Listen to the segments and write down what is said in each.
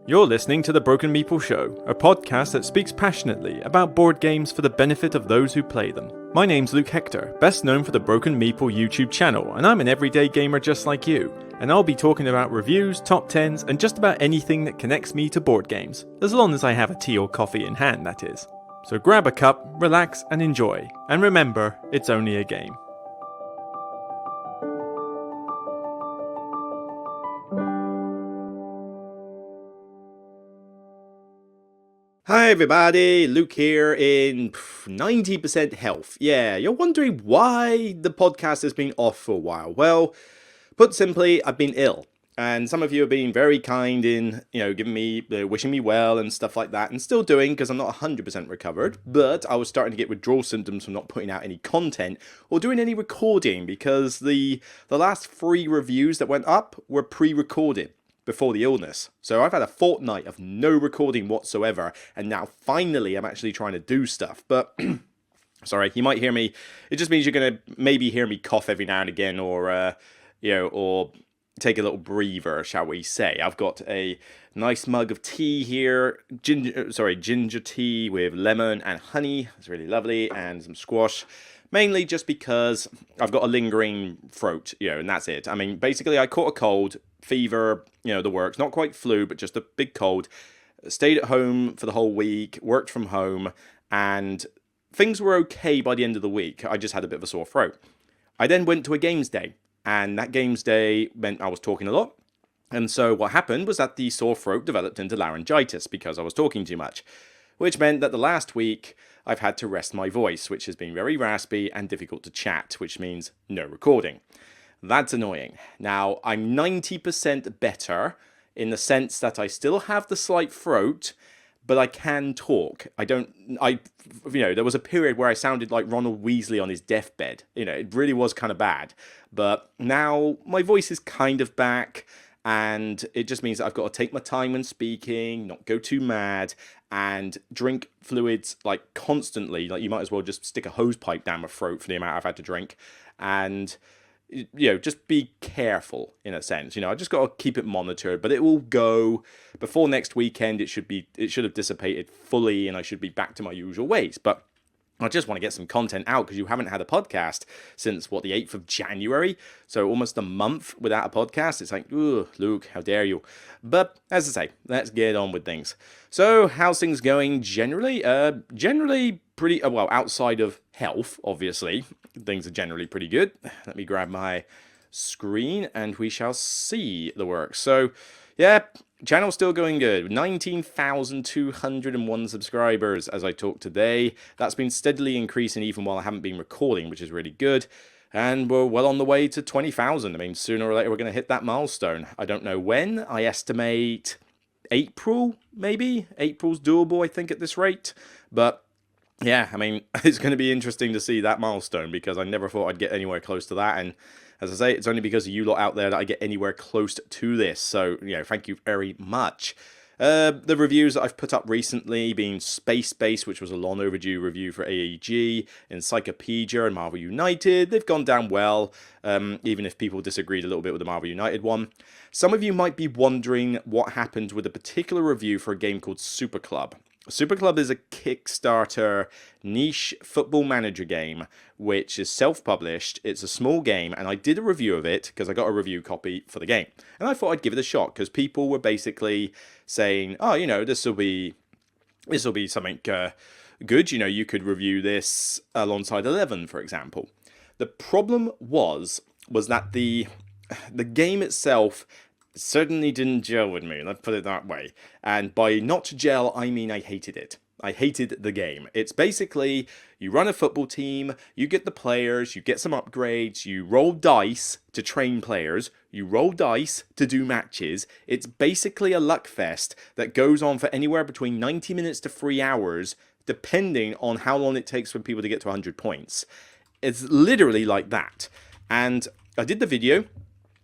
You're listening to The Broken Meeple Show, a podcast that speaks passionately about board games for the benefit of those who play them. My name's Luke Hector, best known for the Broken Meeple YouTube channel, and I'm an everyday gamer just like you. And I'll be talking about reviews, top 10s, and just about anything that connects me to board games, as long as I have a tea or coffee in hand, that is. So grab a cup, relax, and enjoy. And remember, it's only a game. Hi everybody, Luke here in 90% health. Yeah, you're wondering why the podcast has been off for a while. Well, put simply, I've been ill. And some of you have been very kind in, giving me, wishing me well and stuff like that. And still doing, because I'm not 100% recovered. But I was starting to get withdrawal symptoms from not putting out any content or doing any recording. Because the last 3 reviews that went up were pre-recorded before the illness. So I've had a fortnight of no recording whatsoever, and now finally I'm actually trying to do stuff. But sorry, you might hear me. It just means you're gonna maybe hear me cough every now and again, or or take a little breather, shall we say. I've got a nice mug of tea here, ginger tea with lemon and honey. It's really lovely, and some squash. Mainly just because I've got a lingering throat, and that's it. I mean, basically I caught a cold, fever, the works. Not quite flu, but just a big cold. Stayed at home for the whole week, worked from home, and things were okay by the end of the week. I just had a bit of a sore throat. I then went to a games day, and that games day meant I was talking a lot. And so what happened was that the sore throat developed into laryngitis because I was talking too much, which meant that the last week I've had to rest my voice, which has been very raspy and difficult to chat, which means no recording. That's annoying. Now, I'm 90% better in the sense that I still have the slight throat, but I can talk. There was a period where I sounded like Ronald Weasley on his deathbed. It really was kind of bad. But now my voice is kind of back, and it just means that I've got to take my time when speaking, not go too mad, and drink fluids like constantly. Like, you might as well just stick a hose pipe down my throat for the amount I've had to drink. And just be careful in a sense. I just got to keep it monitored, but it will go before next weekend. It should have dissipated fully, and I should be back to my usual ways. But I just want to get some content out because you haven't had a podcast since, the 8th of January? So almost a month without a podcast. It's like, ugh, Luke, how dare you? But as I say, let's get on with things. So how's things going generally? Generally pretty, well, outside of health, obviously, things are generally pretty good. Let me grab my screen and we shall see the work. So, yeah, channel's still going good. 19,201 subscribers as I talk today. That's been steadily increasing even while I haven't been recording, which is really good. And we're well on the way to 20,000. I mean, sooner or later we're going to hit that milestone. I don't know when. I estimate April, maybe? April's doable, I think, at this rate. But yeah, I mean, it's going to be interesting to see that milestone because I never thought I'd get anywhere close to that. And as I say, it's only because of you lot out there that I get anywhere close to this. So, thank you very much. The reviews that I've put up recently being Space Base, which was a long overdue review for AEG, Encyclopedia and Marvel United. They've gone down well, even if people disagreed a little bit with the Marvel United one. Some of you might be wondering what happened with a particular review for a game called Superclub. Superclub is a Kickstarter niche football manager game, which is self-published. It's a small game, and I did a review of it because I got a review copy for the game. And I thought I'd give it a shot because people were basically saying, oh, this will be something good. You could review this alongside 11, for example. The problem was that the game itself certainly didn't gel with me, let's put it that way. And by not gel, I mean I hated it. I hated the game. It's basically, you run a football team, you get the players, you get some upgrades, you roll dice to train players, you roll dice to do matches. It's basically a luck fest that goes on for anywhere between 90 minutes to 3 hours, depending on how long it takes for people to get to 100 points. It's literally like that. And I did the video,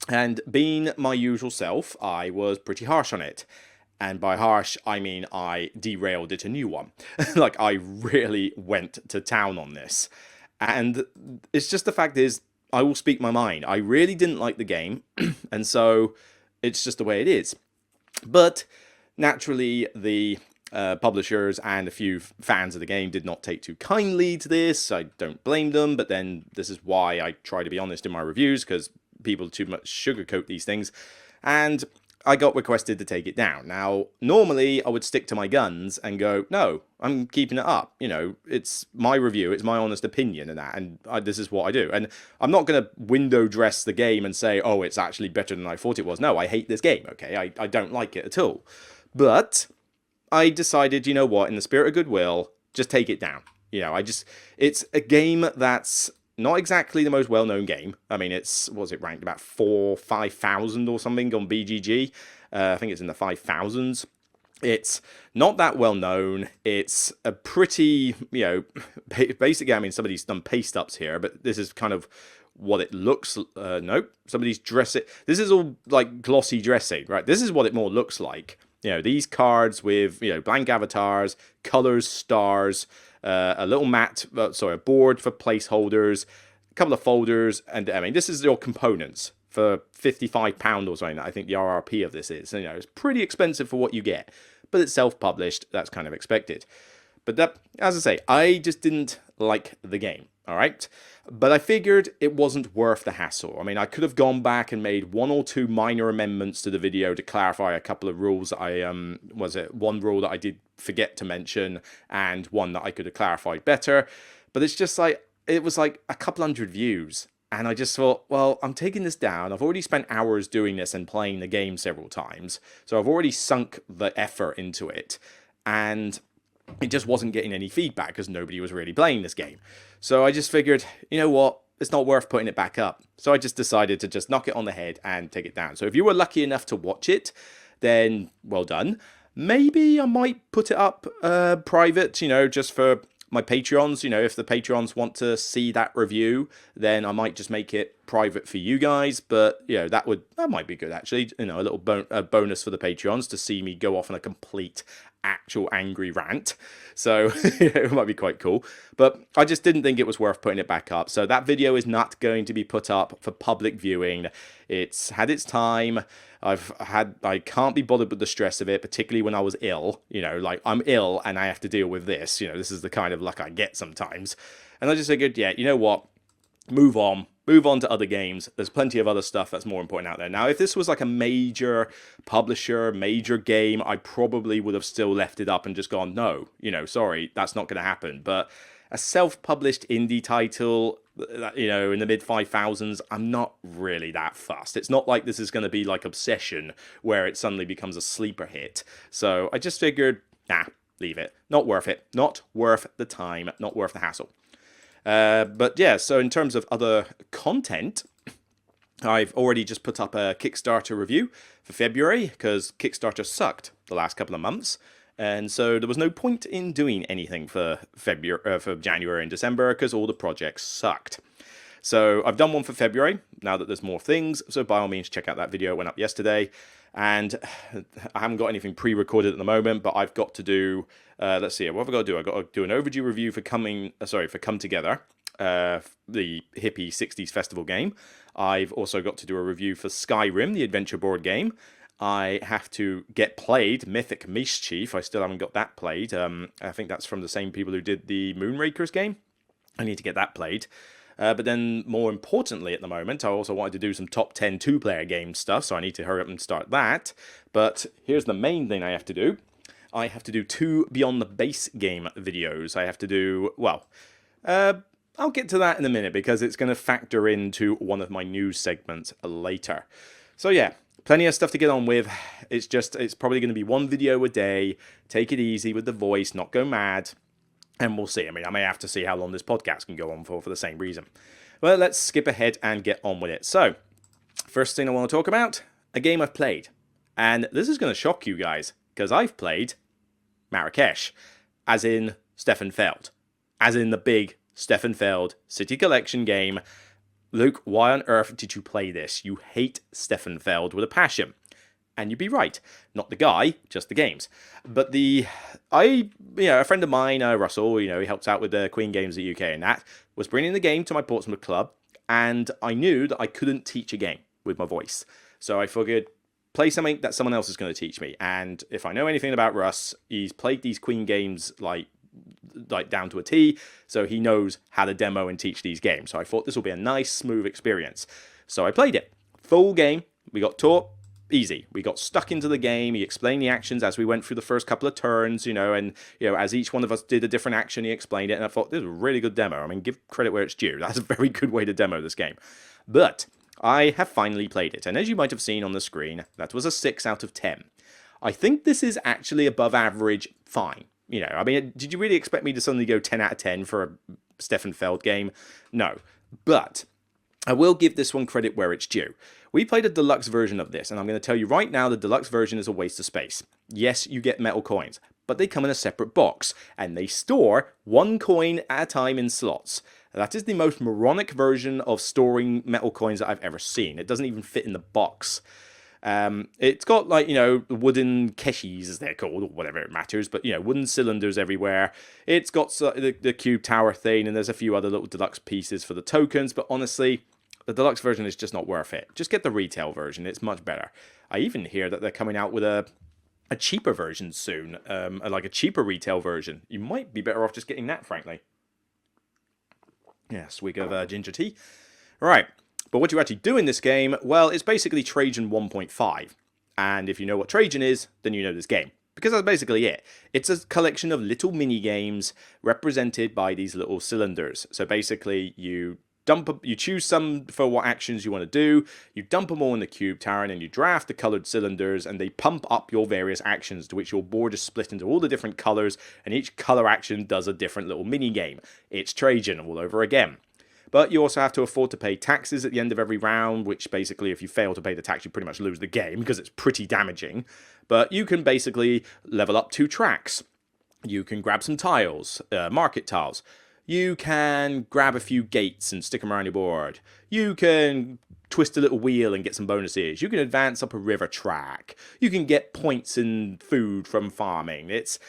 and being my usual self, I was pretty harsh on it. And by harsh, I mean I derailed it a new one. Like, I really went to town on this. And it's just the fact is, I will speak my mind. I really didn't like the game, and so it's just the way it is. But Naturally, the publishers and a few fans of the game did not take too kindly to this. I don't blame them, but then this is why I try to be honest in my reviews, because people too much sugarcoat these things. And I got requested to take it down. Now, normally I would stick to my guns and go, no, I'm keeping it up. You know, it's my review, it's my honest opinion and that, and this is what I do. And I'm not going to window dress the game and say, oh, it's actually better than I thought it was. No, I hate this game, okay? I don't like it at all. But I decided, you know what, in the spirit of goodwill, just take it down. You know, it's a game that's not exactly the most well-known game. I mean, was it ranked about 5,000 or something on BGG? I think it's in the 5,000s. It's not that well-known. It's a pretty, you know, basically, I mean, somebody's done paste-ups here, but this is kind of what it looks. Nope, somebody's dressed it. This is all like glossy dressing, right? This is what it more looks like. You know, these cards with, you know, blank avatars, colors, stars, a little a board for placeholders, a couple of folders, and I mean, this is your components for £55 or something. I think the RRP of this is. You know, it's pretty expensive for what you get, but it's self-published. That's kind of expected. But that, as I say, I just didn't like the game. All right. But I figured it wasn't worth the hassle. I mean, I could have gone back and made one or two minor amendments to the video to clarify a couple of rules that one rule that I did forget to mention and one that I could have clarified better. But it's just like, it was like a couple hundred views. And I just thought, well, I'm taking this down. I've already spent hours doing this and playing the game several times. So I've already sunk the effort into it. And it just wasn't getting any feedback because nobody was really playing this game. So I just figured, you know what, it's not worth putting it back up. So I just decided to just knock it on the head and take it down. So if you were lucky enough to watch it, then well done. Maybe I might put it up private, you know, just for my Patreons. You know, if the Patreons want to see that review, then I might just make it private for you guys. But, you know, that might be good, actually. You know, a little bonus for the Patreons to see me go off on a complete actual angry rant. So it might be quite cool. But I just didn't think it was worth putting it back up. So that video is not going to be put up for public viewing. It's had its time. I can't be bothered with the stress of it, particularly when I was ill. You know, like, I'm ill and I have to deal with this. You know, this is the kind of luck I get sometimes. And I just figured, yeah, you know what? Move on to other games. There's plenty of other stuff that's more important out there. Now, if this was like a major publisher, major game, I probably would have still left it up and just gone, no, you know, sorry, that's not going to happen. But a self-published indie title, you know, in the mid-5,000s, I'm not really that fussed. It's not like this is going to be like Obsession, where it suddenly becomes a sleeper hit. So I just figured, nah, leave it. Not worth it. Not worth the time. Not worth the hassle. But yeah, so in terms of other content, I've already just put up a Kickstarter review for February because Kickstarter sucked the last couple of months. And so there was no point in doing anything for January and December because all the projects sucked. So I've done one for February now that there's more things. So by all means, check out that video. It went up yesterday. And I haven't got anything pre-recorded at the moment, but I've got to do, let's see, what have I got to do? I've got to do an overdue review for Come Together, the hippie 60s festival game. I've also got to do a review for Skyrim, the adventure board game. I have to get played Mythic Mischief. I still haven't got that played. I think that's from the same people who did the Moonrakers game. I need to get that played. But then, more importantly at the moment, I also wanted to do some top 10 two-player game stuff, so I need to hurry up and start that. But here's the main thing I have to do. I have to do 2 Beyond the Base Game videos. I have to do, well, I'll get to that in a minute because it's going to factor into one of my news segments later. So yeah, plenty of stuff to get on with. It's probably going to be 1 video a day. Take it easy with the voice, not go mad. And we'll see. I mean, I may have to see how long this podcast can go on for the same reason. Well, let's skip ahead and get on with it. So, first thing I want to talk about, a game I've played. And this is going to shock you guys, because I've played Marrakesh, as in Stefan Feld, as in the big Stefan Feld City Collection game. Luke, why on earth did you play this? You hate Stefan Feld with a passion. And you'd be right. Not the guy, just the games. But a friend of mine, Russell, he helps out with the Queen Games of the UK and that, was bringing the game to my Portsmouth club, and I knew that I couldn't teach a game with my voice. So I figured, play something that someone else is going to teach me. And if I know anything about Russ, he's played these Queen games like down to a T, so he knows how to demo and teach these games. So I thought this will be a nice, smooth experience. So I played it. Full game. We got taught. Easy. We got stuck into the game. He explained the actions as we went through the first couple of turns, and as each one of us did a different action, he explained it, and I thought this was a really good demo. I mean, give credit where it's due. That's a very good way to demo this game. But I have finally played it, and as you might have seen on the screen, that was a 6 out of 10. I think this is actually above average fine. I mean, did you really expect me to suddenly go 10 out of 10 for a Stefan Feld game? No. But I will give this one credit where it's due. We played a deluxe version of this, and I'm going to tell you right now the deluxe version is a waste of space. Yes, you get metal coins, but they come in a separate box, and they store 1 coin at a time in slots. That is the most moronic version of storing metal coins that I've ever seen. It doesn't even fit in the box. It's got wooden keshis as they're called, or whatever it matters, but wooden cylinders everywhere. It's got the cube tower thing, and there's a few other little deluxe pieces for the tokens, but honestly, the deluxe version is just not worth it. Just get the retail version, it's much better. I even hear that they're coming out with a cheaper version soon, like a cheaper retail version. You might be better off just getting that, frankly. Yeah, swig of ginger tea. Right. But what you actually do in this game, well, it's basically Trajan 1.5. And if you know what Trajan is, then you know this game. Because that's basically it. It's a collection of little mini-games represented by these little cylinders. So basically, you choose some for what actions you want to do, you dump them all in the cube tower, and then you draft the colored cylinders, and they pump up your various actions, to which your board is split into all the different colors, and each color action does a different little mini-game. It's Trajan all over again. But you also have to afford to pay taxes at the end of every round, which basically, if you fail to pay the tax, you pretty much lose the game, because it's pretty damaging. But you can basically level up 2 tracks. You can grab some tiles, market tiles. You can grab a few gates and stick them around your board. You can twist a little wheel and get some bonuses. You can advance up a river track. You can get points and food from farming. It's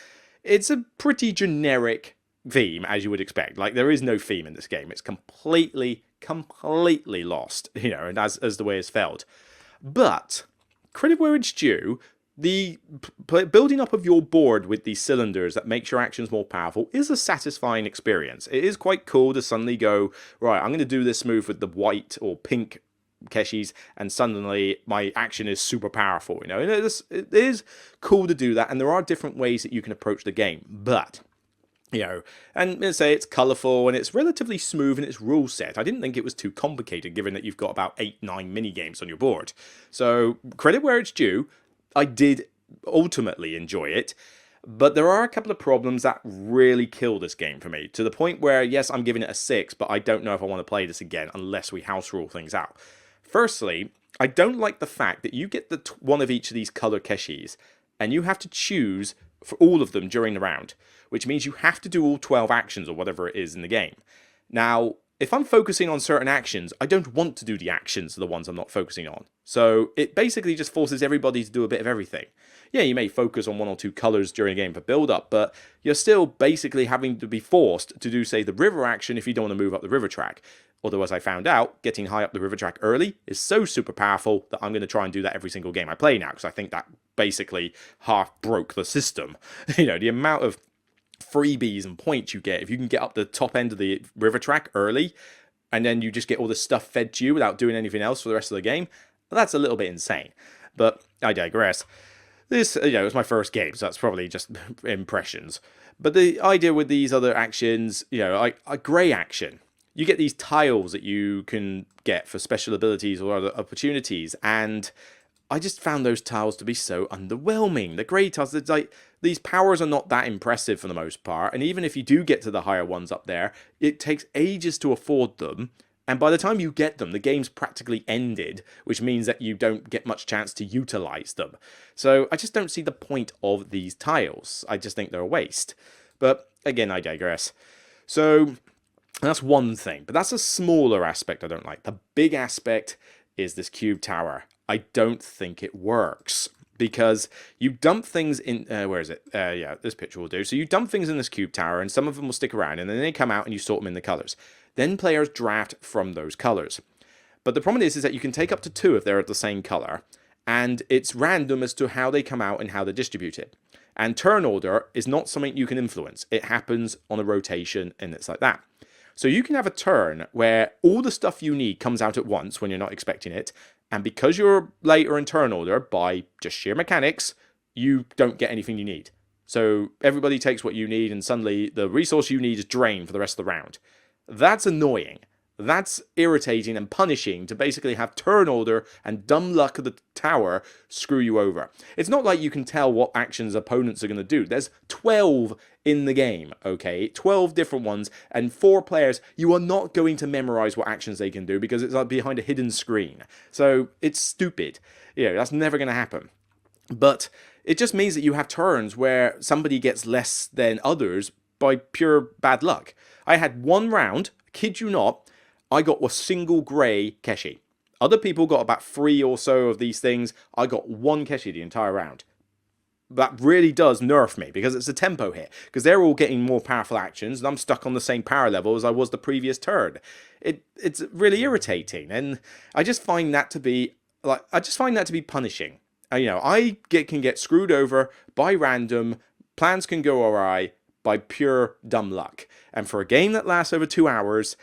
a pretty generic theme, as you would expect. Like, there is no theme in this game. It's completely lost, and as the way it's felt. But credit where it's due. The building up of your board with these cylinders that makes your actions more powerful is a satisfying experience. It is quite cool to suddenly go, right, I'm going to do this move with the white or pink keshis, and suddenly my action is super powerful. It is cool to do that, and there are different ways that you can approach the game. But and let's say it's colourful and it's relatively smooth in its rule set. I didn't think it was too complicated, given that you've got about 8-9 mini games on your board. So credit where it's due. I did ultimately enjoy it, but there are a couple of problems that really kill this game for me, to the point where, yes, I'm giving it a 6, but I don't know if I want to play this again unless we house rule things out. Firstly, I don't like the fact that you get one of each of these color keshis, and you have to choose for all of them during the round, which means you have to do all 12 actions or whatever it is in the game. Now, if I'm focusing on certain actions, I don't want to do the actions of the ones I'm not focusing on. So it basically just forces everybody to do a bit of everything. Yeah, you may focus on 1 or 2 colors during a game for build-up, but you're still basically having to be forced to do, say, the river action if you don't want to move up the river track. Although, as I found out, getting high up the river track early is so super powerful that I'm going to try and do that every single game I play now, because I think that basically half broke the system. The amount of freebies and points you get if you can get up the top end of the river track early, and then you just get all the stuff fed to you without doing anything else for the rest of the game. That's a little bit insane, but I digress. This, it's my first game, so that's probably just impressions. But the idea with these other actions, a grey action. You get these tiles that you can get for special abilities or other opportunities, and I just found those tiles to be so underwhelming. The grey tiles, it's like, these powers are not that impressive for the most part, and even if you do get to the higher ones up there, it takes ages to afford them, and by the time you get them, the game's practically ended, which means that you don't get much chance to utilize them. So I just don't see the point of these tiles. I just think they're a waste. But again, I digress. So that's one thing, but that's a smaller aspect I don't like. The big aspect is this cube tower. I don't think it works, because you dump things in, where is it? Yeah, this picture will do. So you dump things in this cube tower, and some of them will stick around, and then they come out and you sort them in the colors. Then players draft from those colors. But the problem is that you can take up to 2 if they're at the same color, and it's random as to how they come out and how they're distributed. And turn order is not something you can influence. It happens on a rotation, and it's like that. So you can have a turn where all the stuff you need comes out at once when you're not expecting it, and because you're later in turn order, by just sheer mechanics, you don't get anything you need. So everybody takes what you need, and suddenly the resource you need is drained for the rest of the round. That's annoying. That's irritating and punishing to basically have turn order and dumb luck of the tower screw you over. It's not like you can tell what actions opponents are going to do. There's 12 in the game, okay? 12 different ones, and 4 players. You are not going to memorize what actions they can do because it's like behind a hidden screen. So it's stupid. That's never going to happen. But it just means that you have turns where somebody gets less than others by pure bad luck. I had one round, kid you not, I got a single grey Keshi. Other people got about 3 or so of these things. I got 1 Keshi the entire round. That really does nerf me because it's a tempo hit. Because they're all getting more powerful actions and I'm stuck on the same power level as I was the previous turn. It's really irritating, and I just find that to be punishing. I can get screwed over by random. Plans can go awry by pure dumb luck. And for a game that lasts over 2 hours,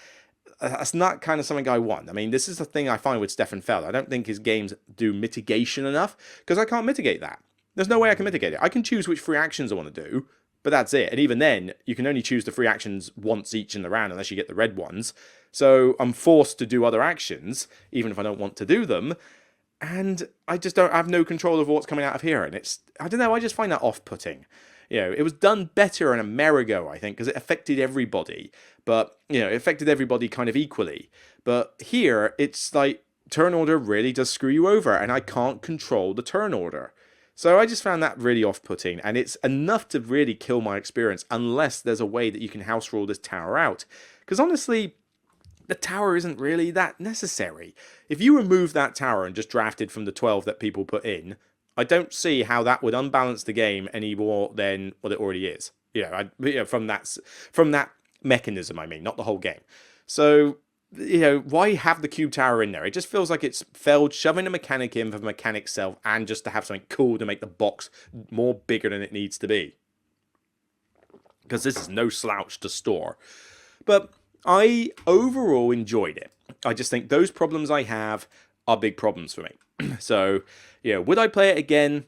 that's not kind of something I want. I mean, this is the thing I find with Stefan Feld. I don't think his games do mitigation enough because I can't mitigate that. There's no way I can mitigate it. I can choose which free actions I want to do, but that's it. And even then, you can only choose the free actions once each in the round unless you get the red ones. So I'm forced to do other actions, even if I don't want to do them. And I just don't have no control over what's coming out of here. And I don't know, I just find that off-putting. It was done better in Amerigo, I think, because it affected everybody. But, it affected everybody kind of equally. But here, it's like, turn order really does screw you over, and I can't control the turn order. So I just found that really off-putting, and it's enough to really kill my experience, unless there's a way that you can house rule this tower out. Because honestly, the tower isn't really that necessary. If you remove that tower and just drafted from the 12 that people put in, I don't see how that would unbalance the game any more than what it already is. From that mechanism, I mean, not the whole game. So, why have the cube tower in there? It just feels like it's Feld shoving a mechanic in for the mechanic's self and just to have something cool to make the box more bigger than it needs to be. Because this is no slouch to store. But I overall enjoyed it. I just think those problems I have are big problems for me. So, would I play it again?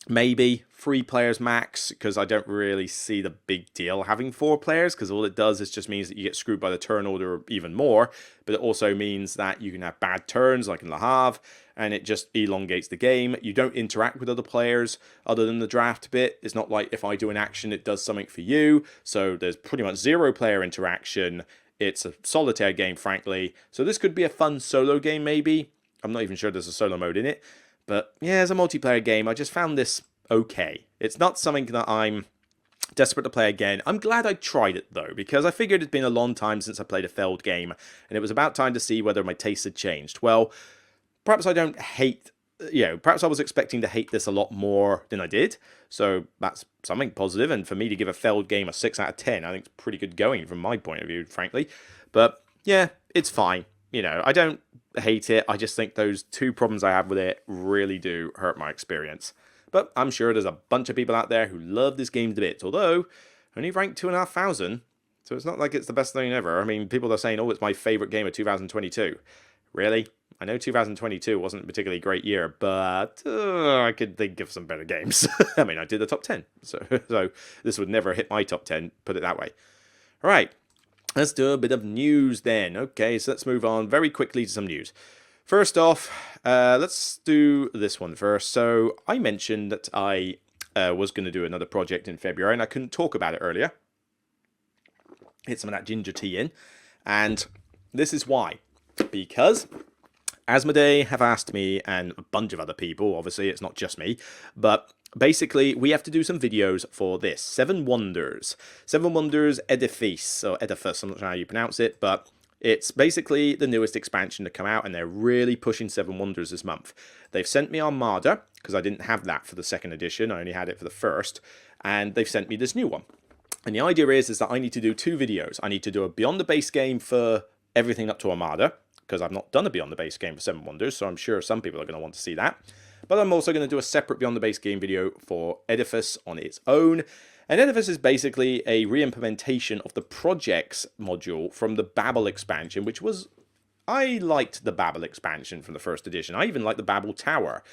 Maybe 3 players max, because I don't really see the big deal having 4 players, because all it does is just means that you get screwed by the turn order even more, but it also means that you can have bad turns like in Le Havre, and it just elongates the game. You don't interact with other players other than the draft bit. It's not like if I do an action, it does something for you, so there's pretty much 0 player interaction. It's a solitaire game, frankly, so this could be a fun solo game maybe. I'm not even sure there's a solo mode in it. But yeah, as a multiplayer game, I just found this okay. It's not something that I'm desperate to play again. I'm glad I tried it though, because I figured it'd been a long time since I played a Feld game, and it was about time to see whether my taste had changed. Well, perhaps I don't hate, perhaps I was expecting to hate this a lot more than I did, so that's something positive, and for me to give a Feld game a 6 out of 10, I think it's pretty good going from my point of view, frankly. But yeah, it's fine. I don't hate it. I just think those 2 problems I have with it really do hurt my experience. But I'm sure there's a bunch of people out there who love this game to bits, although only ranked 2,500. So it's not like it's the best thing ever. I mean, people are saying, oh, it's my favourite game of 2022. Really? I know 2022 wasn't a particularly great year, but I could think of some better games. I mean, I did the top 10. So this would never hit my top 10, put it that way. All right. Let's do a bit of news then. Okay, so let's move on very quickly to some news. First off, let's do this one first. So I mentioned that I was going to do another project in February, and I couldn't talk about it earlier. Hit some of that ginger tea in. And this is why. Because Asmodee have asked me, and a bunch of other people, obviously it's not just me, but basically, we have to do some videos for this. 7 Wonders. 7 Wonders Edifice, or Edifice, I'm not sure how you pronounce it, but it's basically the newest expansion to come out, and they're really pushing 7 Wonders this month. They've sent me Armada, because I didn't have that for the 2nd edition, I only had it for the 1st, and they've sent me this new one. And the idea is that I need to do 2 videos. I need to do a Beyond the Base game for everything up to Armada, because I've not done a Beyond the Base game for 7 Wonders, so I'm sure some people are going to want to see that. but I'm also going to do a separate Beyond the Base Game video for Edifice on its own. And Edifice is basically a re-implementation of the projects module from the Babel expansion, which was... I liked the Babel expansion from the first edition. I even liked the Babel Tower,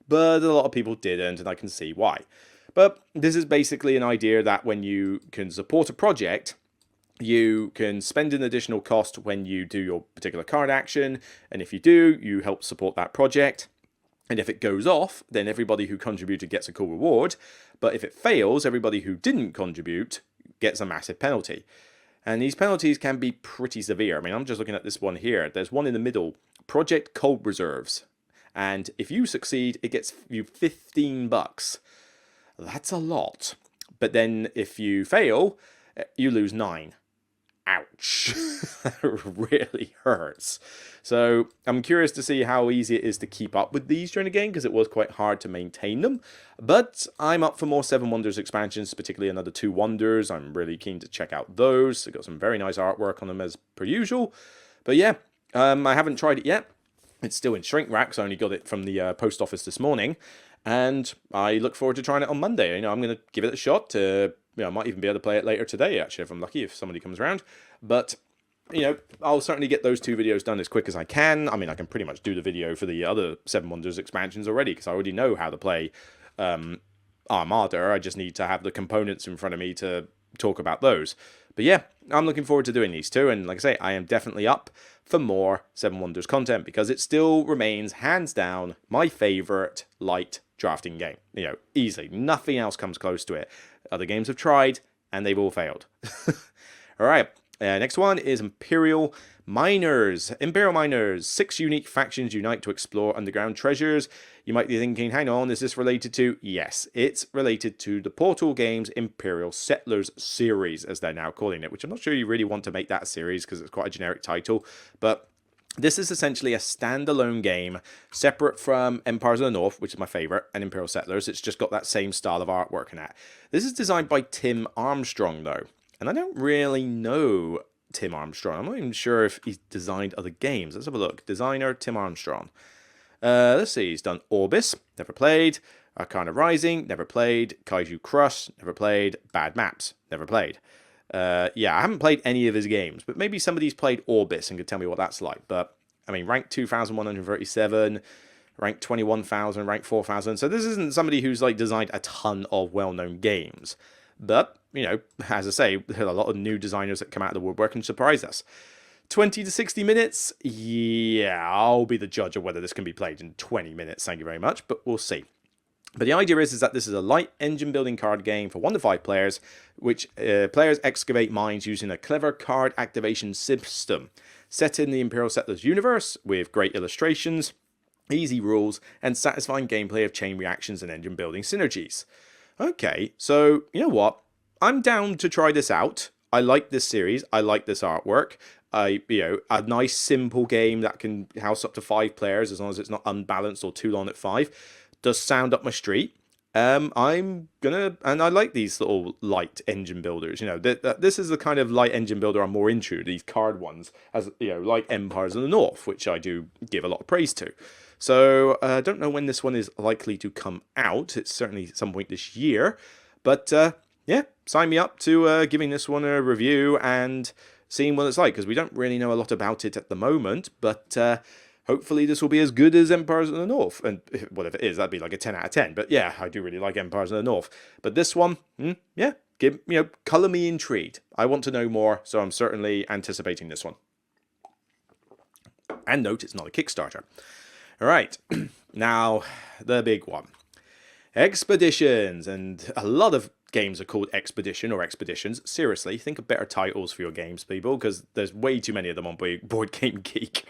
but a lot of people didn't, and I can see why. But this is basically an idea that when you can support a project, you can spend an additional cost when you do your particular card action, and if you do, you help support that project. And if it goes off, then everybody who contributed gets a cool reward, but if it fails, everybody who didn't contribute gets a massive penalty. And these penalties can be pretty severe. I mean, I'm just looking at this one here. There's one in the middle, Project Cold Reserves. And if you succeed, it gets you $15. That's a lot. But then if you fail, you lose 9. Ouch. That really hurts. So I'm curious to see how easy it is to keep up with these during the game, because it was quite hard to maintain them. But I'm up for more 7 Wonders expansions, particularly another 2 Wonders. I'm really keen to check out those. They've got some very nice artwork on them as per usual. But yeah, I haven't tried it yet. It's still in shrink wrap, so I only got it from the post office this morning. And I look forward to trying it on Monday. You know, I'm going to give it a shot. I might even be able to play it later today, actually, if I'm lucky, if somebody comes around. But, you know, I'll certainly get those 2 videos done as quick as I can. I mean, I can pretty much do the video for the other 7 Wonders expansions already, because I already know how to play Armada. I just need to have the components in front of me to talk about those. But yeah, I'm looking forward to doing these 2. And like I say, I am definitely up for more 7 Wonders content, because it still remains, hands down, my favourite light drafting game. You know, easily. Nothing else comes close to it. Other games have tried, and they've all failed. Alright, next one is Imperial Miners. Imperial Miners. 6 unique factions unite to explore underground treasures. You might be thinking, hang on, is this related to... Yes, it's related to the Portal Games Imperial Settlers series, as they're now calling it, which I'm not sure you really want to make that a series, because it's quite a generic title, but... This is essentially a standalone game, separate from Empires of the North, which is my favourite, and Imperial Settlers. It's just got that same style of artwork in it. This is designed by Tim Armstrong, though. And I don't really know Tim Armstrong. I'm not even sure if he's designed other games. Let's have a look. Designer, Tim Armstrong. Let's see. He's done Orbis, never played. Arcana Rising, never played. Kaiju Crush, never played. Bad Maps, never played. Yeah, I haven't played any of his games, but maybe somebody's played Orbis and could tell me what that's like. But, I mean, rank 2,137, rank 21,000, rank 4,000. So this isn't somebody who's, like, designed a ton of well-known games. But, you know, as I say, there are a lot of new designers that come out of the woodwork and surprise us. 20 to 60 minutes? Yeah, I'll be the judge of whether this can be played in 20 minutes, thank you very much, but we'll see. But the idea is that this is a light engine building card game for 1 to 5 players, which players excavate mines using a clever card activation system set in the Imperial Settlers universe with great illustrations, easy rules, and satisfying gameplay of chain reactions and engine building synergies. Okay, so you know what? I'm down to try this out. I like this series. I like this artwork. A nice simple game that can house up to 5 players as long as it's not unbalanced or too long at 5. Does sound up my street. And I like these little light engine builders. You know, this is the kind of light engine builder I'm more into. These card ones, as you know, like Empires of the North, which I do give a lot of praise to. So I don't know when this one is likely to come out. It's certainly some point this year. But yeah, sign me up to giving this one a review and seeing what it's like, because we don't really know a lot about it at the moment. But hopefully this will be as good as Empires of the North. And whatever it is, that'd be like a 10 out of 10. But yeah, I do really like Empires of the North. But this one, yeah, colour me intrigued. I want to know more, so I'm certainly anticipating this one. And note, it's not a Kickstarter. All right, now the big one. Expeditions. And a lot of games are called Expedition or Expeditions. Seriously, think of better titles for your games, people, because there's way too many of them on Board Game Geek.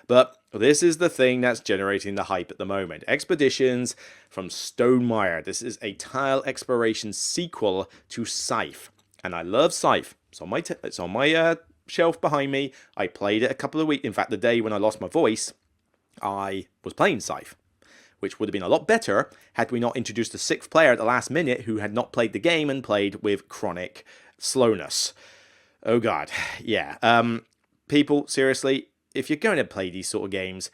But this is the thing that's generating the hype at the moment. Expeditions from Stonemaier. This is a tile exploration sequel to Scythe. And I love Scythe. It's on my shelf behind me. I played it a couple of weeks. In fact, the day when I lost my voice, I was playing Scythe, which would have been a lot better had we not introduced a 6th player at the last minute who had not played the game and played with chronic slowness. Oh god, yeah. People, seriously, if you're going to play these sort of games,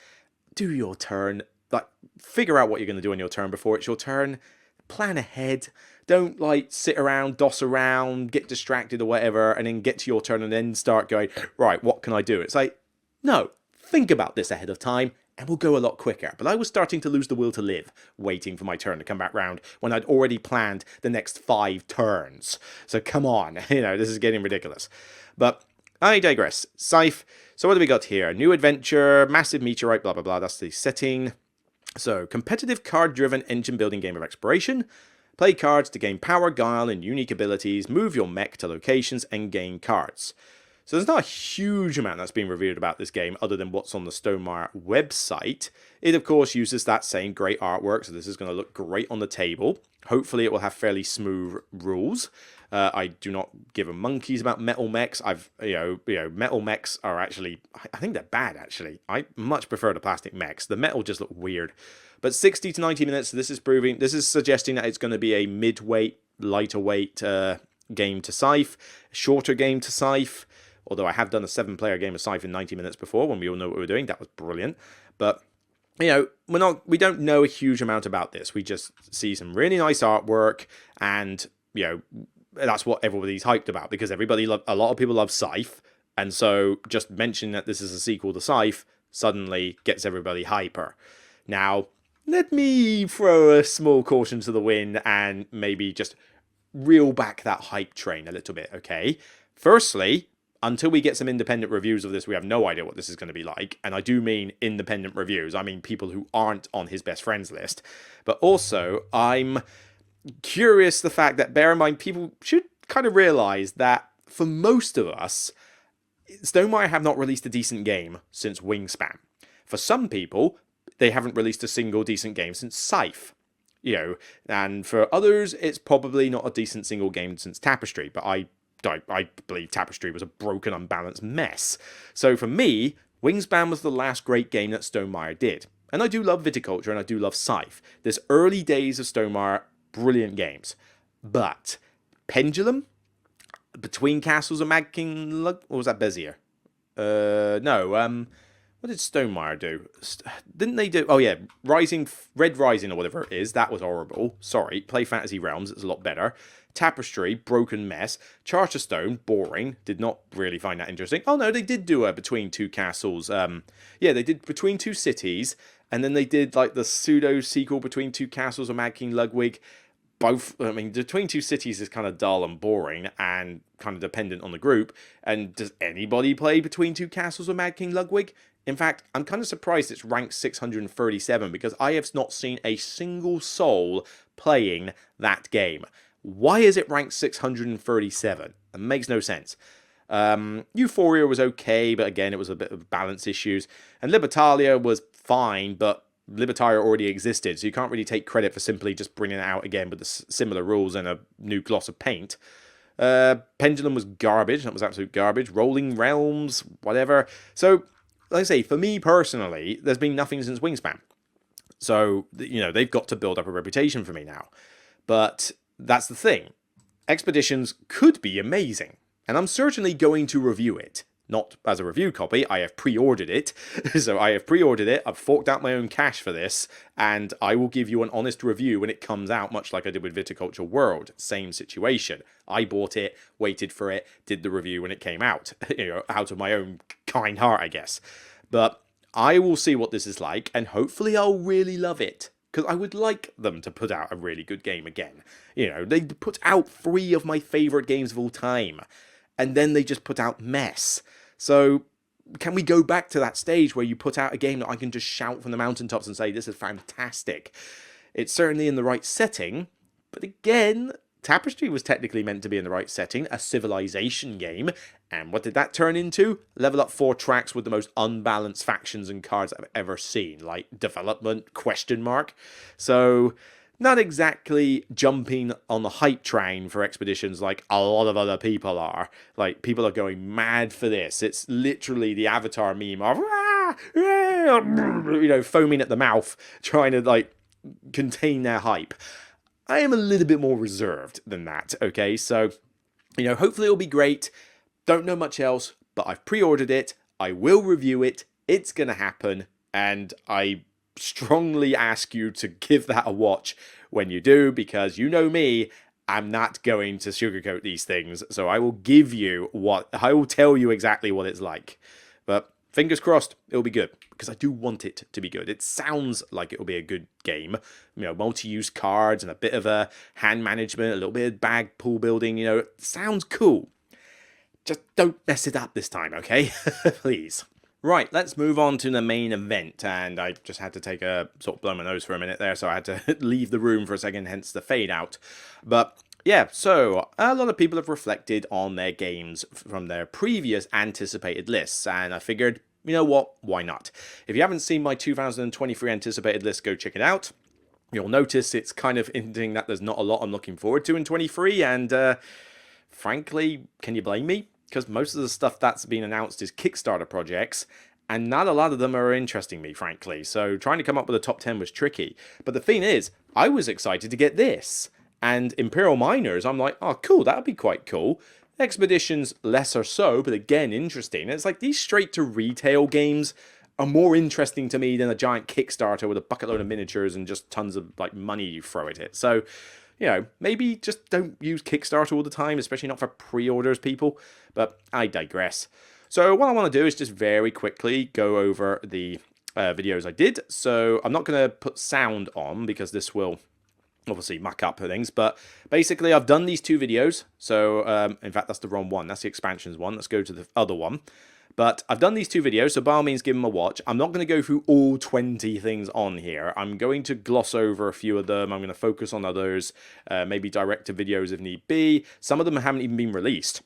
do your turn like, figure out what you're going to do on your turn before it's your turn. Plan ahead. Don't like sit around, doss around, get distracted or whatever, and then get to your turn and then start going, right, what can I do? It's like, no, think about this ahead of time and we'll go a lot quicker. But I was starting to lose the will to live, waiting for my turn to come back round when I'd already planned the next 5 turns. So come on, this is getting ridiculous. But I digress. Scythe. So what do we got here? New adventure, massive meteorite, blah, blah, blah. That's the setting. So, competitive card-driven engine-building game of exploration. Play cards to gain power, guile, and unique abilities. Move your mech to locations and gain cards. So there's not a huge amount that's been revealed about this game other than what's on the Stonemaier website. It, of course, uses that same great artwork, so this is going to look great on the table. Hopefully it will have fairly smooth rules. I do not give a monkeys about metal mechs. Metal mechs are actually, I think they're bad, actually. I much prefer the plastic mechs. The metal just look weird. But 60 to 90 minutes, this is suggesting that it's going to be a mid-weight, lighter weight game to Scythe, shorter game to Scythe. Although I have done a 7-player game of Scythe in 90 minutes before when we all know what we were doing. That was brilliant. But we don't know a huge amount about this. We just see some really nice artwork, and that's what everybody's hyped about, because a lot of people love Scythe, and so just mentioning that this is a sequel to Scythe suddenly gets everybody hyper. Now, let me throw a small caution to the wind and maybe just reel back that hype train a little bit, okay? Firstly, until we get some independent reviews of this, we have no idea what this is going to be like. And I do mean independent reviews. I mean people who aren't on his best friends list. But also, I'm curious the fact that, bear in mind, people should kind of realize that for most of us, Stonemaier have not released a decent game since Wingspan. For some people, they haven't released a single decent game since Scythe. And for others, it's probably not a decent single game since Tapestry. But I believe Tapestry was a broken, unbalanced mess. So for me, Wingspan was the last great game that Stonemaier did. And I do love Viticulture and I do love Scythe. This early days of Stonemaier, brilliant games. But Pendulum, Between Castles and Mad King Lug, or was that Bezier? What did Stonemaier do? Didn't they do... Oh yeah, Red Rising or whatever it is. That was horrible. Sorry. Play Fantasy Realms. It's a lot better. Tapestry, broken mess. Charterstone, boring. Did not really find that interesting. Oh no, they did do a Between Two Castles. They did Between Two Cities. And then they did like the pseudo sequel Between Two Castles of Mad King Ludwig. Both, Between Two Cities is kind of dull and boring and kind of dependent on the group. And does anybody play Between Two Castles of Mad King Ludwig? In fact, I'm kind of surprised it's ranked 637 because I have not seen a single soul playing that game. Why is it ranked 637? It makes no sense. Euphoria was okay, but again, it was a bit of balance issues. And Libertalia was fine, but Libertalia already existed, so you can't really take credit for simply just bringing it out again with the similar rules and a new gloss of paint. Pendulum was garbage. That was absolute garbage. Rolling Realms, whatever. So, like I say, for me personally, there's been nothing since Wingspan. So, they've got to build up a reputation for me now. But that's the thing. Expeditions could be amazing, and I'm certainly going to review it. Not as a review copy, I have pre-ordered it. So I have pre-ordered it, I've forked out my own cash for this, and I will give you an honest review when it comes out, much like I did with Viticulture World. Same situation. I bought it, waited for it, did the review when it came out. Out of my own kind heart, I guess. But I will see what this is like, and hopefully I'll really love it. Because I would like them to put out a really good game again. They put out 3 of my favourite games of all time. And then they just put out mess. So, can we go back to that stage where you put out a game that I can just shout from the mountaintops and say, this is fantastic? It's certainly in the right setting. But again, Tapestry was technically meant to be in the right setting. A civilization game. And what did that turn into? Level Up 4 tracks with the most unbalanced factions and cards I've ever seen. Like, development, ? So, not exactly jumping on the hype train for Expeditions like a lot of other people are. Like, people are going mad for this. It's literally the Avatar meme of, foaming at the mouth, trying to, contain their hype. I am a little bit more reserved than that, okay? So, hopefully it'll be great. Don't know much else, but I've pre-ordered it. I will review it. It's going to happen. And I strongly ask you to give that a watch when you do, because you know me, I'm not going to sugarcoat these things. So I will tell you exactly what it's like. But fingers crossed, it'll be good, because I do want it to be good. It sounds like it'll be a good game. Multi-use cards and a bit of a hand management, a little bit of bag pool building, it sounds cool. Just don't mess it up this time, okay? Please. Right, let's move on to the main event, and I just had to take a sort of blow my nose for a minute there, so I had to leave the room for a second, hence the fade out. But yeah, so a lot of people have reflected on their games from their previous anticipated lists, and I figured, you know what, why not? If you haven't seen my 2023 anticipated list, go check it out. You'll notice it's kind of hinting that there's not a lot I'm looking forward to in 23, and frankly, can you blame me? Because most of the stuff that's been announced is Kickstarter projects, and not a lot of them are interesting me, frankly. So trying to come up with a top 10 was tricky. But the thing is, I was excited to get this. And Imperial Miners, I'm like, oh, cool, that would be quite cool. Expeditions, less or so, but again, interesting. It's like these straight-to-retail games are more interesting to me than a giant Kickstarter with a bucket load of miniatures and just tons of money you throw at it. So, maybe just don't use Kickstarter all the time, especially not for pre-orders, people. But I digress. So what I want to do is just very quickly go over the videos I did. So I'm not going to put sound on because this will obviously muck up things. But basically, I've done these 2 videos. So in fact, that's the wrong one. That's the expansions one. Let's go to the other one. But I've done these 2 videos, so by all means give them a watch. I'm not going to go through all 20 things on here. I'm going to gloss over a few of them. I'm going to focus on others, maybe direct to videos if need be. Some of them haven't even been released.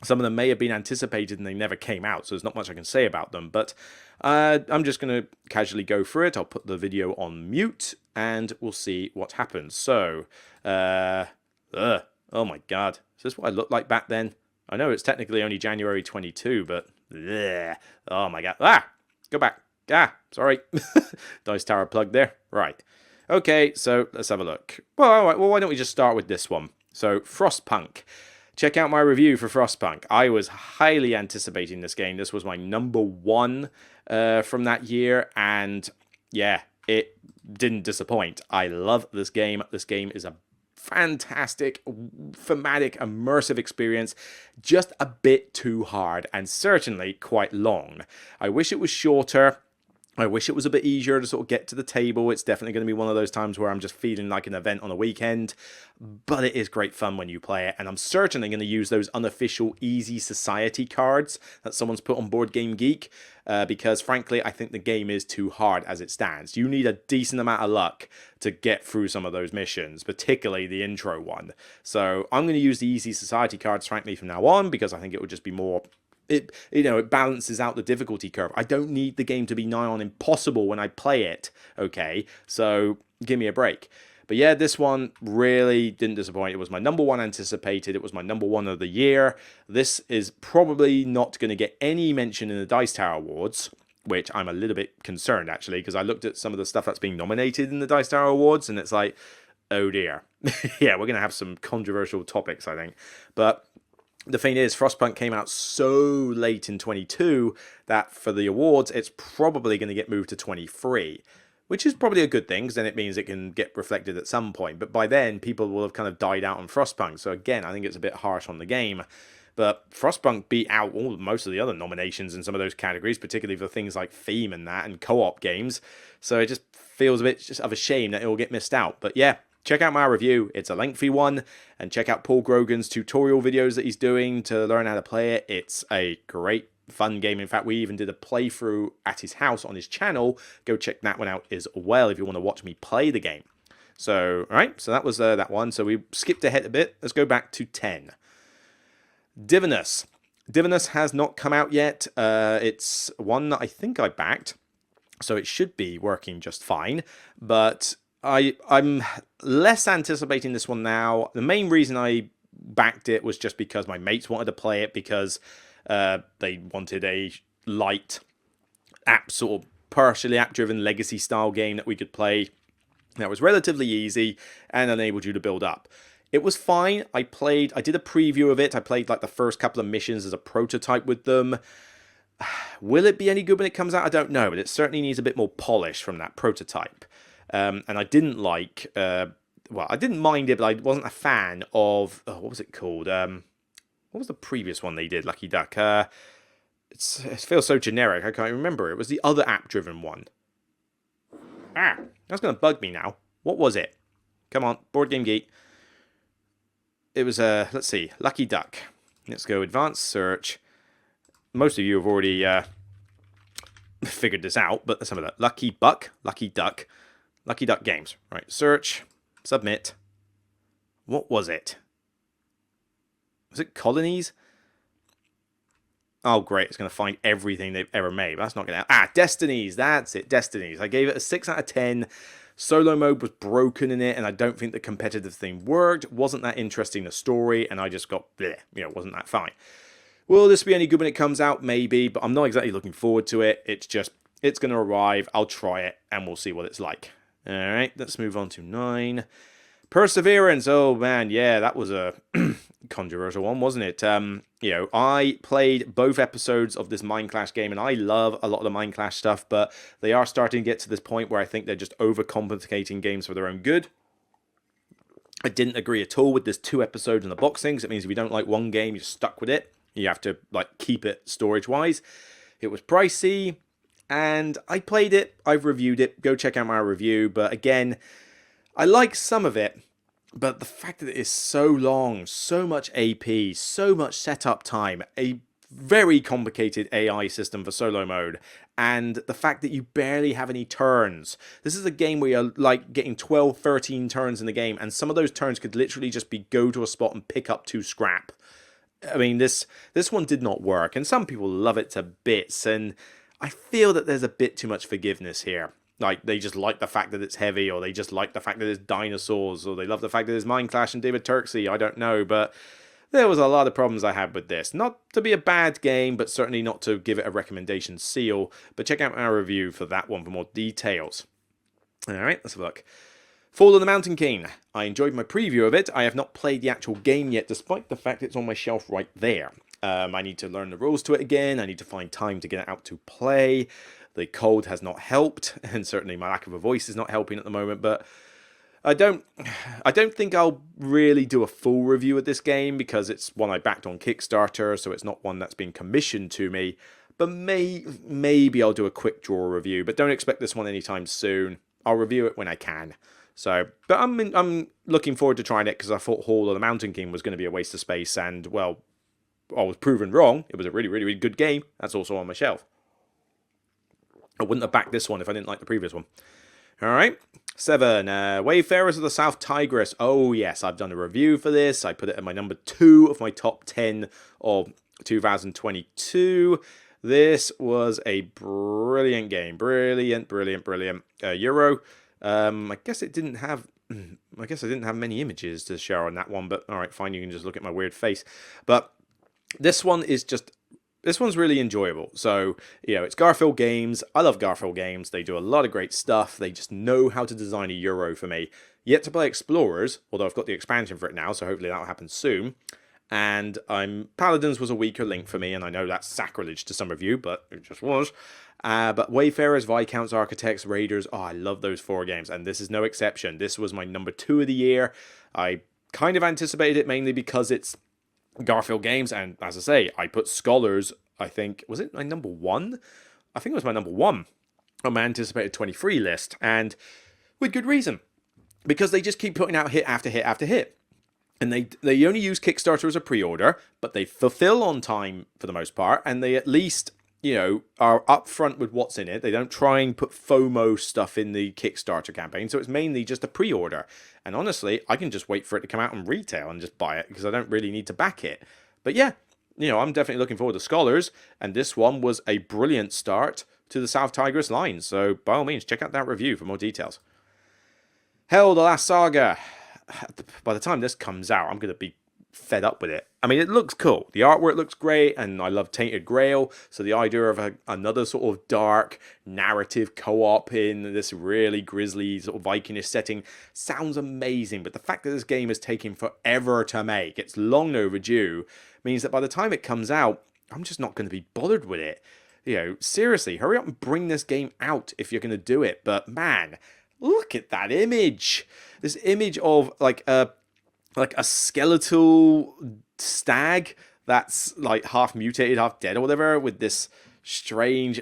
Some of them may have been anticipated and they never came out, so there's not much I can say about them. But I'm just going to casually go through it. I'll put the video on mute, and we'll see what happens. So, oh my god. Is this what I looked like back then? I know it's technically only January 22, but... Bleh. Oh my god. Go back. Sorry. Dice Tower plug there. Right. Okay, so let's have a look. Well, all right, why don't we just start with this one? So, Frostpunk. Check out my review for Frostpunk. I was highly anticipating this game. This was my number 1 from that year, and yeah, it didn't disappoint. I love this game. This game is a fantastic, thematic, immersive experience, just a bit too hard, and certainly quite long. I wish it was shorter. I wish it was a bit easier to sort of get to the table. It's definitely going to be one of those times where I'm just feeling like an event on a weekend, but it is great fun when you play it, and I'm certainly going to use those unofficial Easy Society cards that someone's put on Board Game Geek, because frankly, I think the game is too hard as it stands. You need a decent amount of luck to get through some of those missions, particularly the intro one. So I'm going to use the Easy Society cards, frankly, from now on, because I think it would just be more... It balances out the difficulty curve. I don't need the game to be nigh on impossible when I play it, okay? So give me a break. But yeah, this one really didn't disappoint. It was my number 1 anticipated. It was my number 1 of the year. This is probably not going to get any mention in the Dice Tower Awards, which I'm a little bit concerned, actually, because I looked at some of the stuff that's being nominated in the Dice Tower Awards, and it's like, oh dear. Yeah, we're going to have some controversial topics, I think. But... the thing is, Frostpunk came out so late in 22 that for the awards, it's probably going to get moved to 23, which is probably a good thing, because then it means it can get reflected at some point. But by then, people will have kind of died out on Frostpunk. So again, I think it's a bit harsh on the game. But Frostpunk beat out most of the other nominations in some of those categories, particularly for things like theme and that, and co-op games. So it just feels a bit just of a shame that it will get missed out. But yeah. Check out my review. It's a lengthy one, and check out Paul Grogan's tutorial videos that he's doing to learn how to play it. It's a great, fun game. In fact, we even did a playthrough at his house on his channel. Go check that one out as well if you want to watch me play the game. So, all right, so that was that one. So we skipped ahead a bit. Let's go back to 10. Divinus. Divinus has not come out yet. It's one that I think I backed, so it should be working just fine, but... I'm less anticipating this one now. The main reason I backed it was just because my mates wanted to play it, because they wanted a light sort of partially app-driven legacy style game that we could play that was relatively easy and enabled you to build up. It was fine. I did a preview of it. I played like the first couple of missions as a prototype with them. Will it be any good when it comes out? I don't know, but it certainly needs a bit more polish from that prototype. And I didn't like, I didn't mind it, but I wasn't a fan of, what was it called? What was the previous one they did, Lucky Duck? It feels so generic, I can't remember. It was the other app-driven one. That's going to bug me now. What was it? Come on, Board Game Geek. It was, let's see, Lucky Duck. Let's go advanced search. Most of you have already figured this out, but let's have a look. Lucky Duck Games. Right, search, submit. What was it? Was it Colonies? Oh, great. It's going to find everything they've ever made. That's not going to... Destinies. That's it. Destinies. I gave it a 6 out of 10. Solo mode was broken in it, and I don't think the competitive thing worked. It wasn't that interesting a story, and I just got... wasn't that fine. Will this be any good when it comes out? Maybe, but I'm not exactly looking forward to it. It's going to arrive. I'll try it, and we'll see what it's like. All right, let's move on to 9. Perseverance. Oh, man, yeah, that was a controversial one, wasn't it? I played both episodes of this Mind Clash game, and I love a lot of the Mind Clash stuff, but they are starting to get to this point where I think they're just overcomplicating games for their own good. I didn't agree at all with this 2 episodes in the boxing, because it means if you don't like one game, you're stuck with it. You have to keep it storage-wise. It was pricey, and I played it. I've reviewed it. Go check out my review. But again, I like some of it, but the fact that it is so long, so much AP, so much setup time, a very complicated AI system for solo mode, and the fact that you barely have any turns. This is a game where you're getting 12, 13 turns in the game, and some of those turns could literally just be go to a spot and pick up 2 scrap. I mean, this one did not work, and some people love it to bits, and I feel that there's a bit too much forgiveness here. They just like the fact that it's heavy, or they just like the fact that it's dinosaurs, or they love the fact that it's Mind Clash and David Turksey, I don't know, but there was a lot of problems I had with this. Not to be a bad game, but certainly not to give it a recommendation seal, but check out our review for that one for more details. Alright, let's have a look. Fall of the Mountain King. I enjoyed my preview of it. I have not played the actual game yet, despite the fact it's on my shelf right there. I need to learn the rules to it again. I need to find time to get it out to play. The cold has not helped, and certainly my lack of a voice is not helping at the moment, but I don't think I'll really do a full review of this game, because it's one I backed on Kickstarter, so it's not one that's been commissioned to me, but maybe I'll do a quick draw review, but don't expect this one anytime soon. I'll review it when I can. So, but I'm looking forward to trying it, because I thought Hall of the Mountain King was going to be a waste of space, and, well, I was proven wrong. It was a really, really, really good game. That's also on my shelf. I wouldn't have backed this one if I didn't like the previous one. Alright, 7. Wayfarers of the South Tigris. Oh yes, I've done a review for this. I put it at my number 2 of my top 10 of 2022. This was a brilliant game. Brilliant. Euro. I guess I didn't have many images to share on that one, but alright, fine, you can just look at my weird face. But this one's really enjoyable. So, it's Garfield Games. I love Garfield Games. They do a lot of great stuff. They just know how to design a Euro for me. Yet to play Explorers, although I've got the expansion for it now, so hopefully that'll happen soon. And Paladins was a weaker link for me, and I know that's sacrilege to some of you, but it just was. But Wayfarers, Viscounts, Architects, Raiders, I love those 4 games, and this is no exception. This was my number 2 of the year. I kind of anticipated it mainly because it's Garfield Games, and as I say, I put Scholars, I think, was it my number 1? I think it was my number 1 on my anticipated 23 list, and with good reason, because they just keep putting out hit after hit after hit, and they only use Kickstarter as a pre-order, but they fulfill on time for the most part, and they at least, are upfront with what's in it. They don't try and put FOMO stuff in the Kickstarter campaign, so it's mainly just a pre-order. And honestly, I can just wait for it to come out in retail and just buy it, because I don't really need to back it. But yeah, I'm definitely looking forward to Scholars, and this one was a brilliant start to the South Tigris line. So by all means, check out that review for more details. Hell, The Last Saga. By the time this comes out, I'm going to be fed up with it. I mean, it looks cool. The artwork looks great, and I love Tainted Grail. So the idea of another sort of dark narrative co-op in this really grisly sort of Vikingish setting sounds amazing. But the fact that this game is taking forever to make, it's long overdue, means that by the time it comes out, I'm just not going to be bothered with it. Seriously, hurry up and bring this game out if you're going to do it. But man, look at that image. This image of like a skeletal stag that's like half mutated, half dead or whatever, with this strange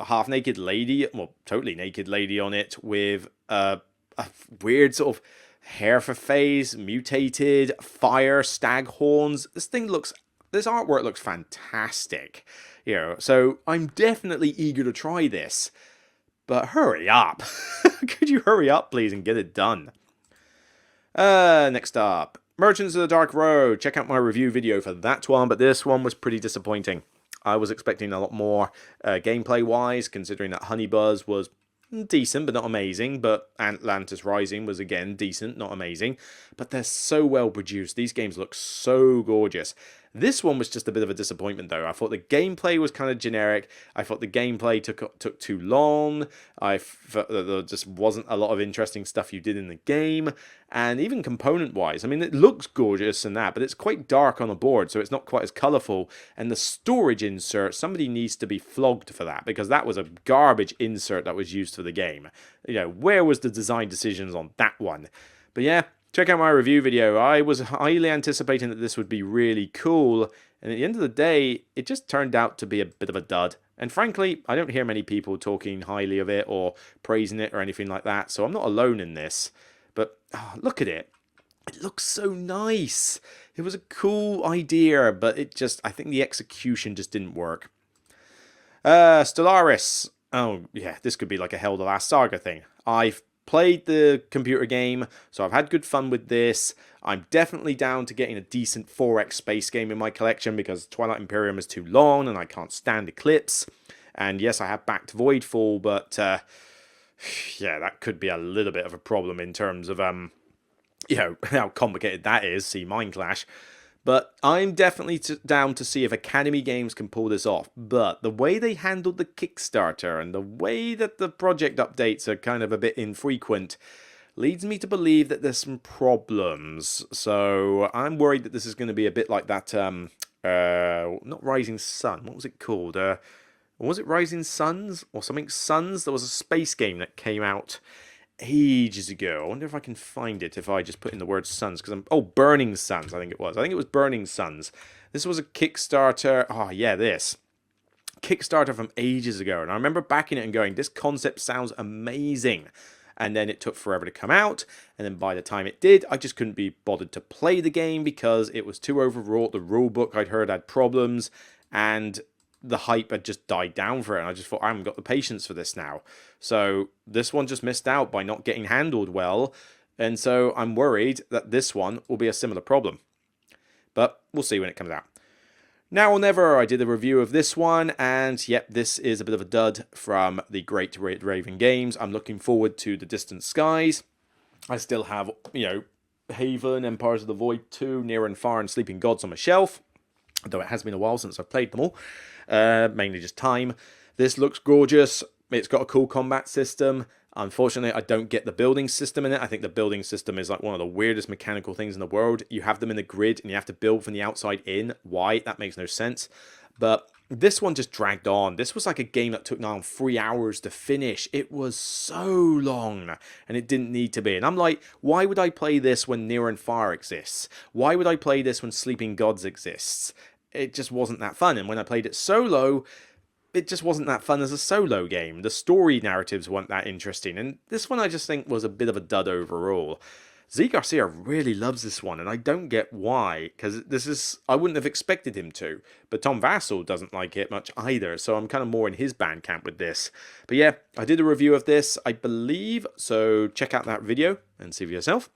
half naked lady, well, totally naked lady on it, with a weird sort of hair for face, mutated fire stag horns. This artwork looks fantastic. So I'm definitely eager to try this. But hurry up. Could you hurry up, please, and get it done? Next up, Merchants of the Dark Road. Check out my review video for that one, but this one was pretty disappointing. I was expecting a lot more gameplay-wise, considering that Honeybuzz was decent, but not amazing. But Atlantis Rising was, again, decent, not amazing. But they're so well produced. These games look so gorgeous. This one was just a bit of a disappointment, though. I thought the gameplay was kind of generic. I thought the gameplay took too long. I thought that there just wasn't a lot of interesting stuff you did in the game. And even component-wise, I mean, it looks gorgeous and that, but it's quite dark on the board, so it's not quite as colourful. And the storage insert, somebody needs to be flogged for that, because that was a garbage insert that was used for the game. Where was the design decisions on that one? But yeah, check out my review video. I was highly anticipating that this would be really cool, and at the end of the day, it just turned out to be a bit of a dud. And frankly, I don't hear many people talking highly of it or praising it or anything like that, so I'm not alone in this. But look at it. It looks so nice. It was a cool idea, but I think the execution just didn't work. Stellaris. Oh, yeah, this could be like a Hell the Last Saga thing. I've played the computer game, so I've had good fun with this. I'm definitely down to getting a decent 4X space game in my collection, because Twilight Imperium is too long and I can't stand Eclipse. And yes, I have backed Voidfall, but yeah, that could be a little bit of a problem in terms of how complicated that is. See Mind Clash. But I'm definitely down to see if Academy Games can pull this off. But the way they handled the Kickstarter and the way that the project updates are kind of a bit infrequent leads me to believe that there's some problems. So I'm worried that this is going to be a bit like that, not Rising Sun, what was it called? Was it Rising Suns or something Suns? There was a space game that came out ages ago. I wonder if I can find it if I just put in the word Suns, because Burning Suns, I think it was Burning Suns. This was a Kickstarter. Oh yeah, this Kickstarter from ages ago, and I remember backing it and going, this concept sounds amazing. And then it took forever to come out, and then by the time it did, I just couldn't be bothered to play the game because it was too overwrought. The rulebook I'd heard had problems, and the hype had just died down for it, and I just thought, I haven't got the patience for this now. So this one just missed out by not getting handled well, and so I'm worried that this one will be a similar problem. But we'll see when it comes out. Now or never, I did a review of this one, and yep, this is a bit of a dud from the Great Raven Games. I'm looking forward to The Distant Skies. I still have, Haven, Empires of the Void 2, Near and Far, and Sleeping Gods on my shelf, though it has been a while since I've played them all. Mainly just time. This looks gorgeous. It's got a cool combat system. Unfortunately, I don't get the building system in it. I think the building system is like one of the weirdest mechanical things in the world. You have them in the grid and you have to build from the outside in. Why? That makes no sense. But this one just dragged on. This was like a game that took now 3 hours to finish. It was so long and it didn't need to be. And I'm like, why would I play this when Near and Far exists? Why would I play this when Sleeping Gods exists? It just wasn't that fun. And when I played it solo, it just wasn't that fun as a solo game. The story narratives weren't that interesting. And this one I just think was a bit of a dud overall. Z Garcia really loves this one, and I don't get why, because I wouldn't have expected him to. But Tom Vassell doesn't like it much either, so I'm kind of more in his band camp with this. But yeah, I did a review of this, I believe, so check out that video and see for yourself.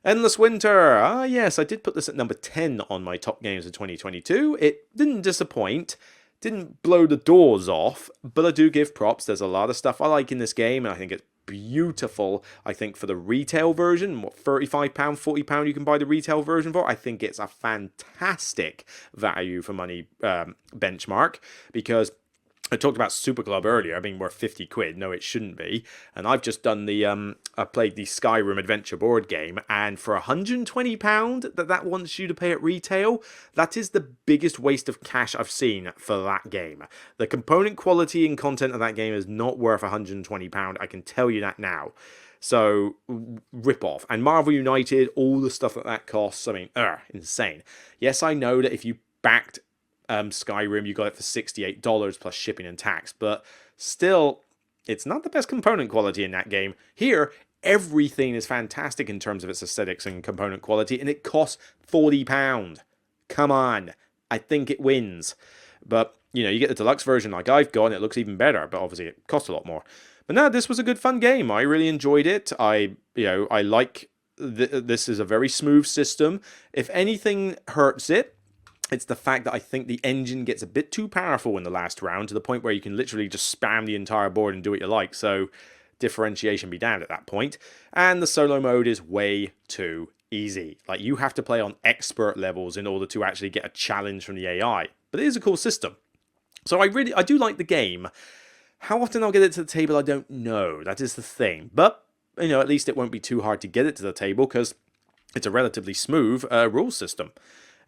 Endless Winter. Ah, yes, I did put this at number 10 on my top games of 2022. It didn't disappoint, didn't blow the doors off, but I do give props. There's a lot of stuff I like in this game, and I think it's beautiful. I think for the retail version, what, £35, £40 you can buy the retail version for, I think it's a fantastic value for money benchmark, because I talked about Superclub earlier being worth 50 quid. No, it shouldn't be. And I've just done I played the Skyrim adventure board game, and for £120 that wants you to pay at retail, that is the biggest waste of cash I've seen for that game. The component quality and content of that game is not worth £120. I can tell you that now. So, rip off. And Marvel United, all the stuff that costs, I mean, insane. Yes, I know that if you backed Skyrim, you got it for $68 plus shipping and tax, but still, it's not the best component quality in that game. Here, everything is fantastic in terms of its aesthetics and component quality, and it costs £40. Come on, I think it wins. But, you know, you get the deluxe version like I've got, and it looks even better, but obviously it costs a lot more. But no, this was a good fun game. I really enjoyed it. I like this is a very smooth system. If anything hurts it, it's the fact that I think the engine gets a bit too powerful in the last round, to the point where you can literally just spam the entire board and do what you like. So differentiation be damned at that point. And the solo mode is way too easy. Like, you have to play on expert levels in order to actually get a challenge from the AI. But it is a cool system. So I do like the game. How often I'll get it to the table, I don't know. That is the thing. But, you know, at least it won't be too hard to get it to the table, because it's a relatively smooth rule system.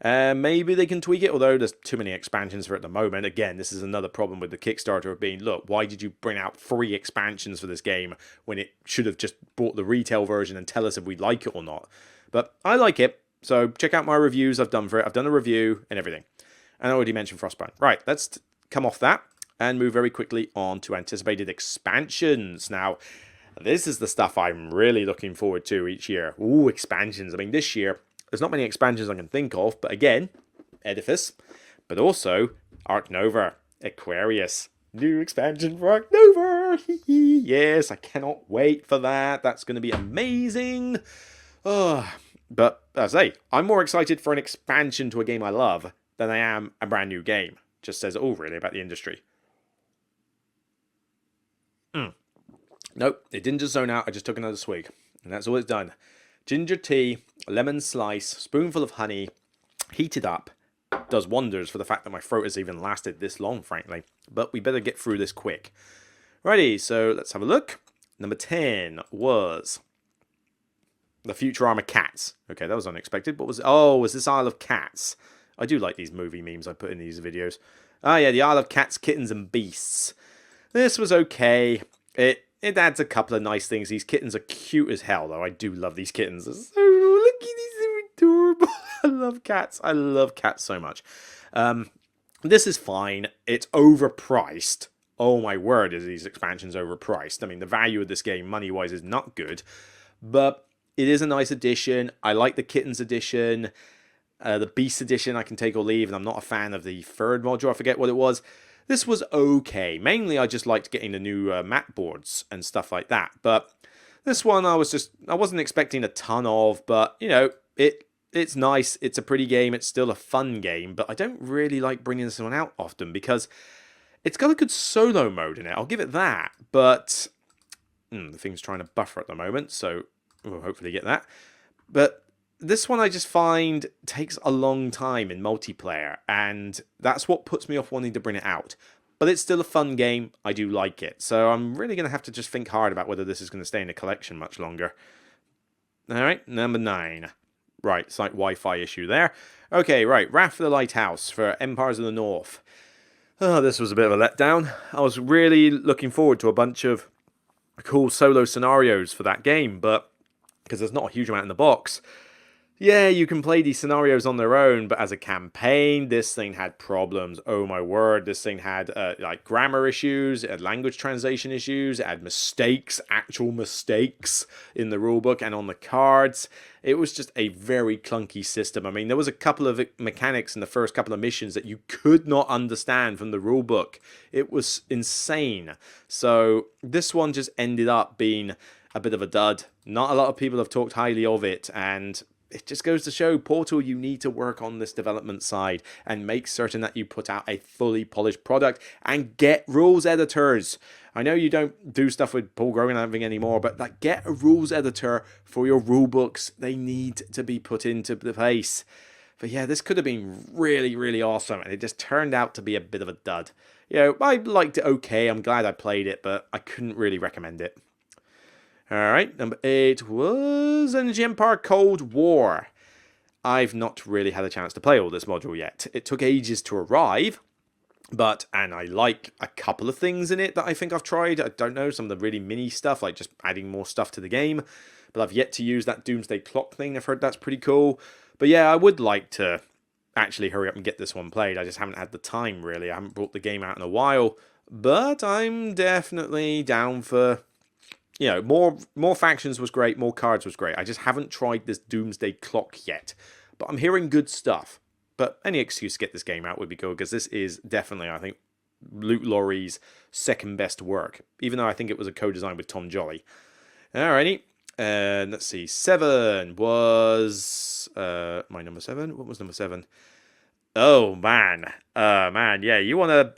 Maybe they can tweak it, although there's too many expansions for it at the moment. Again, this is another problem with the Kickstarter of being, look, why did you bring out 3 expansions for this game when it should have just bought the retail version and tell us if we like it or not? But I like it, so check out my reviews I've done for it. I've done a review and everything. And I already mentioned Frostbite. Right, let's come off that and move very quickly on to anticipated expansions. Now, this is the stuff I'm really looking forward to each year. Ooh, expansions. I mean, this year, there's not many expansions I can think of, but again, Edifice, but also Ark Nova, Aquarius. New expansion for Ark Nova. Yes, I cannot wait for that. That's going to be amazing. But as I say, I'm more excited for an expansion to a game I love than I am a brand new game. Just says it all really about the industry. Nope, it didn't just zone out. I just took another swig, and that's all it's done. Ginger tea, lemon slice, spoonful of honey, heated up. Does wonders for the fact that my throat has even lasted this long, frankly. But we better get through this quick. Righty, so let's have a look. Number 10 was The Future Armor Cats. Okay, that was unexpected. What was it? Oh, was this Isle of Cats? I do like these movie memes I put in these videos. Ah, yeah, the Isle of Cats, Kittens and Beasts. This was okay. It adds a couple of nice things. These kittens are cute as hell, though. I do love these kittens. They're so, look, these are adorable. I love cats. I love cats so much. This is fine. It's overpriced. Oh my word, is these expansions overpriced. I mean, the value of this game, money-wise, is not good. But it is a nice addition. I like the Kittens edition. The Beast edition I can take or leave, and I'm not a fan of the third module. I forget what it was. This was okay. Mainly, I just liked getting the new mat boards and stuff like that. But this one, I wasn't expecting a ton of. But you know, it's nice. It's a pretty game. It's still a fun game. But I don't really like bringing this one out often because it's got a good solo mode in it. I'll give it that. But the thing's trying to buffer at the moment, so we'll hopefully get that. But this one I just find takes a long time in multiplayer, and that's what puts me off wanting to bring it out. But it's still a fun game. I do like it. So I'm really going to have to just think hard about whether this is going to stay in the collection much longer. Alright, number 9. Right, slight Wi-Fi issue there. Okay, right, Wrath of the Lighthouse for Empires of the North. Oh, this was a bit of a letdown. I was really looking forward to a bunch of cool solo scenarios for that game, but because there's not a huge amount in the box. Yeah, you can play these scenarios on their own, but as a campaign, this thing had problems. Oh my word, this thing had like grammar issues, it had language translation issues, it had mistakes, actual mistakes in the rulebook and on the cards. It was just a very clunky system. I mean, there was a couple of mechanics in the first couple of missions that you could not understand from the rulebook. It was insane. So this one just ended up being a bit of a dud. Not a lot of people have talked highly of it, and it just goes to show, Portal, you need to work on this development side and make certain that you put out a fully polished product and get rules editors. I know you don't do stuff with Paul Grogan and everything anymore, but like, get a rules editor for your rule books. They need to be put into place. But yeah, this could have been really, really awesome, and it just turned out to be a bit of a dud. I liked it okay. I'm glad I played it, but I couldn't really recommend it. Alright, number 8 was Energy Empire Cold War. I've not really had a chance to play all this module yet. It took ages to arrive, and I like a couple of things in it that I think I've tried. I don't know, some of the really mini stuff, like just adding more stuff to the game. But I've yet to use that Doomsday Clock thing. I've heard that's pretty cool. But yeah, I would like to actually hurry up and get this one played. I just haven't had the time, really. I haven't brought the game out in a while. But I'm definitely down for, more factions was great, more cards was great. I just haven't tried this Doomsday Clock yet. But I'm hearing good stuff. But any excuse to get this game out would be good, because this is definitely, I think, Luke Laurie's second best work. Even though I think it was a co-design with Tom Jolly. Alrighty. Let's see. 7 was my number 7. What was number 7? Oh man, yeah.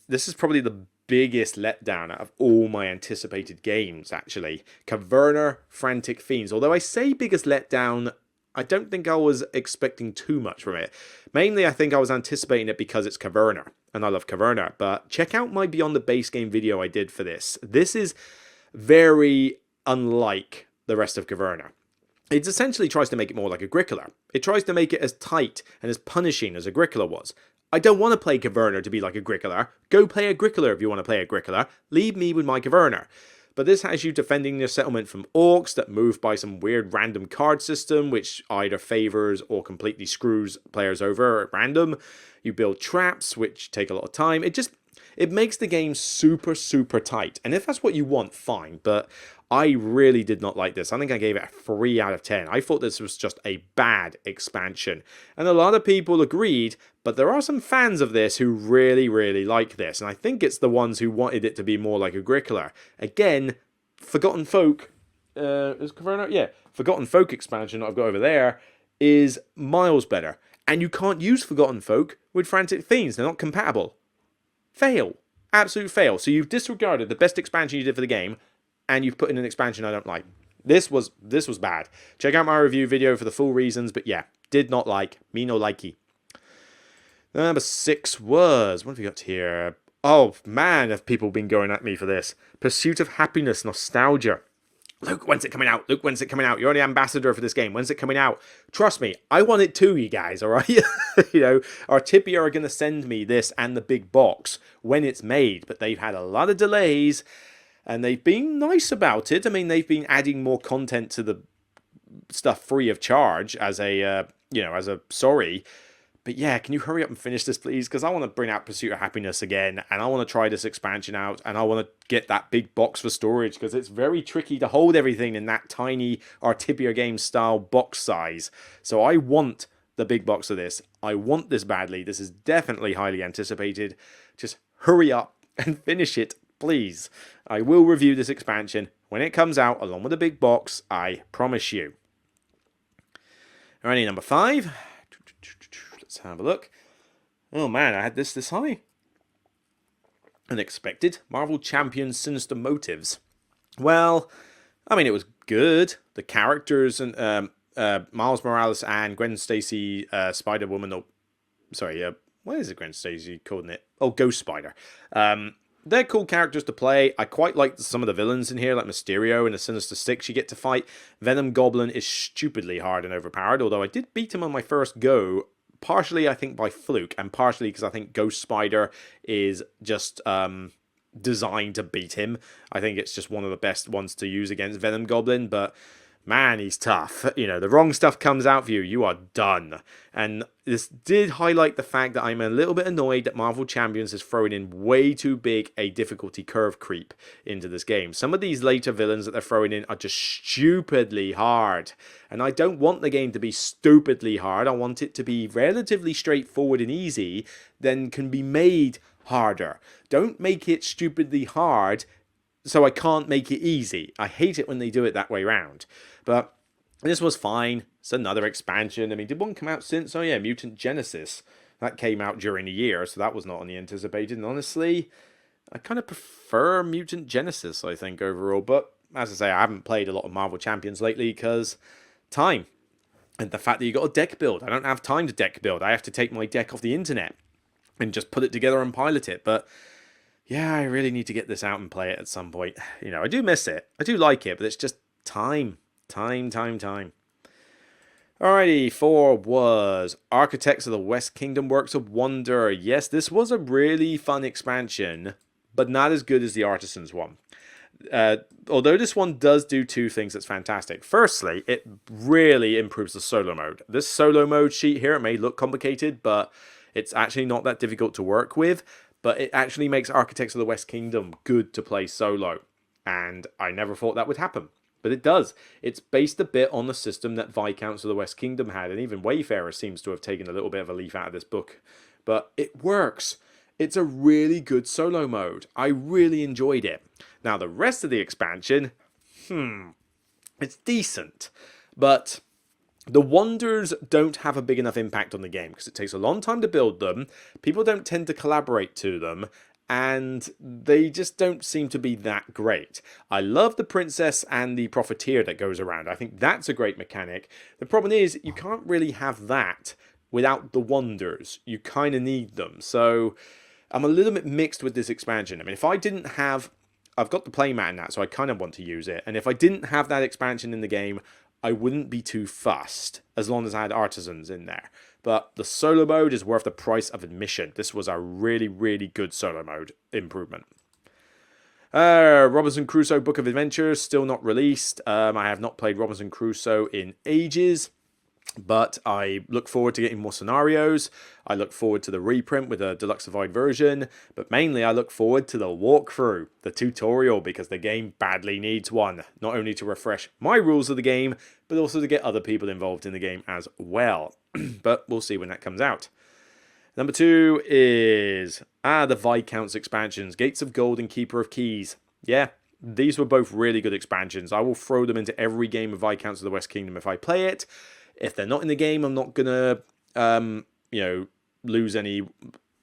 This is probably the biggest letdown out of all my anticipated games. Actually, Caverna Frantic Fiends. Although I say biggest letdown, I don't think I was expecting too much from it. Mainly, I think I was anticipating it because it's Caverna, and I love Caverna. But check out my Beyond the Base Game video I did for this. This is very unlike the rest of Caverna. It essentially tries to make it more like Agricola. It tries to make it as tight and as punishing as Agricola was. I don't want to play Caverna to be like Agricola. Go play Agricola if you want to play Agricola. Leave me with my Caverna. But this has you defending your settlement from orcs that move by some weird random card system, which either favors or completely screws players over at random. You build traps, which take a lot of time. It makes the game super, super tight. And if that's what you want, fine. But I really did not like this. I think I gave it a 3 out of 10. I thought this was just a bad expansion. And a lot of people agreed, but there are some fans of this who really, really like this. And I think it's the ones who wanted it to be more like Agricola. Again, Forgotten Folk, is Caverna? Yeah, Forgotten Folk expansion that I've got over there is miles better. And you can't use Forgotten Folk with Frantic Fiends. They're not compatible. Fail. Absolute fail. So you've disregarded the best expansion you did for the game, and you've put in an expansion I don't like. This was bad. Check out my review video for the full reasons, but yeah, did not like. Me no likey. Number 6 was, what have we got here? Oh man, have people been going at me for this. Pursuit of Happiness Nostalgia. Luke, when's it coming out? Luke, when's it coming out? You're the ambassador for this game. When's it coming out? Trust me, I want it too, you guys, alright? Artipia are going to send me this and the big box when it's made, but they've had a lot of delays, and they've been nice about it. I mean, they've been adding more content to the stuff free of charge as a sorry. But yeah, can you hurry up and finish this, please? Because I want to bring out Pursuit of Happiness again, and I want to try this expansion out, and I want to get that big box for storage, because it's very tricky to hold everything in that tiny Artipia Games style box size. So I want the big box of this. I want this badly. This is definitely highly anticipated. Just hurry up and finish it, please. I will review this expansion when it comes out, along with the big box, I promise you. Alrighty, number 5. Let's have a look. Oh man, I had this high. Unexpected. Marvel Champions Sinister Motives. Well, I mean, it was good. The characters and Miles Morales and Gwen Stacy, Spider-Woman. What is it Gwen Stacy calling it? Oh, Ghost Spider. They're cool characters to play. I quite like some of the villains in here, like Mysterio and the Sinister Six you get to fight. Venom Goblin is stupidly hard and overpowered, although I did beat him on my first go. Partially, I think, by fluke, and partially because I think Ghost Spider is just designed to beat him. I think it's just one of the best ones to use against Venom Goblin, but man, he's tough. The wrong stuff comes out for you, you are done. And this did highlight the fact that I'm a little bit annoyed that Marvel Champions is throwing in way too big a difficulty curve creep into this game. Some of these later villains that they're throwing in are just stupidly hard. And I don't want the game to be stupidly hard. I want it to be relatively straightforward and easy, then can be made harder. Don't make it stupidly hard so I can't make it easy. I hate it when they do it that way round. But this was fine. It's another expansion. I mean, did one come out since? Oh yeah, Mutant Genesis. That came out during the year, so that was not on the anticipated. And honestly, I kind of prefer Mutant Genesis, I think, overall. But as I say, I haven't played a lot of Marvel Champions lately because time. And the fact that you got a deck build. I don't have time to deck build. I have to take my deck off the internet and just put it together and pilot it. But yeah, I really need to get this out and play it at some point. I do miss it. I do like it, but it's just time. Time. Alrighty, 4 was Architects of the West Kingdom Works of Wonder. Yes, this was a really fun expansion, but not as good as the Artisans one. Although this one does do 2 things that's fantastic. Firstly, it really improves the solo mode. This solo mode sheet here, it may look complicated, but it's actually not that difficult to work with. But it actually makes Architects of the West Kingdom good to play solo. And I never thought that would happen. But it does. It's based a bit on the system that Viscounts of the West Kingdom had, and even Wayfarer seems to have taken a little bit of a leaf out of this book. But it works. It's a really good solo mode. I really enjoyed it. Now, the rest of the expansion, it's decent. But the wonders don't have a big enough impact on the game because it takes a long time to build them. People don't tend to collaborate to them. And they just don't seem to be that great. I love the princess and the profiteer that goes around. I think that's a great mechanic. The problem is you can't really have that without the wonders. You kind of need them. So I'm a little bit mixed with this expansion. I mean, if I didn't have... I've got the playmat in that, so I kind of want to use it. And if I didn't have that expansion in the game, I wouldn't be too fussed as long as I had artisans in there. But the solo mode is worth the price of admission. This was a really, really good solo mode improvement. Robinson Crusoe Book of Adventures, still not released. I have not played Robinson Crusoe in ages. But I look forward to getting more scenarios. I look forward to the reprint with a deluxeified version. But mainly I look forward to the walkthrough, the tutorial, because the game badly needs one. Not only to refresh my rules of the game, but also to get other people involved in the game as well. But we'll see when that comes out. Number 2 is the Viscounts expansions, Gates of Gold and Keeper of Keys. Yeah, these were both really good expansions. I will throw them into every game of Viscounts of the West Kingdom if I play it. If they're not in the game, I'm not gonna, lose any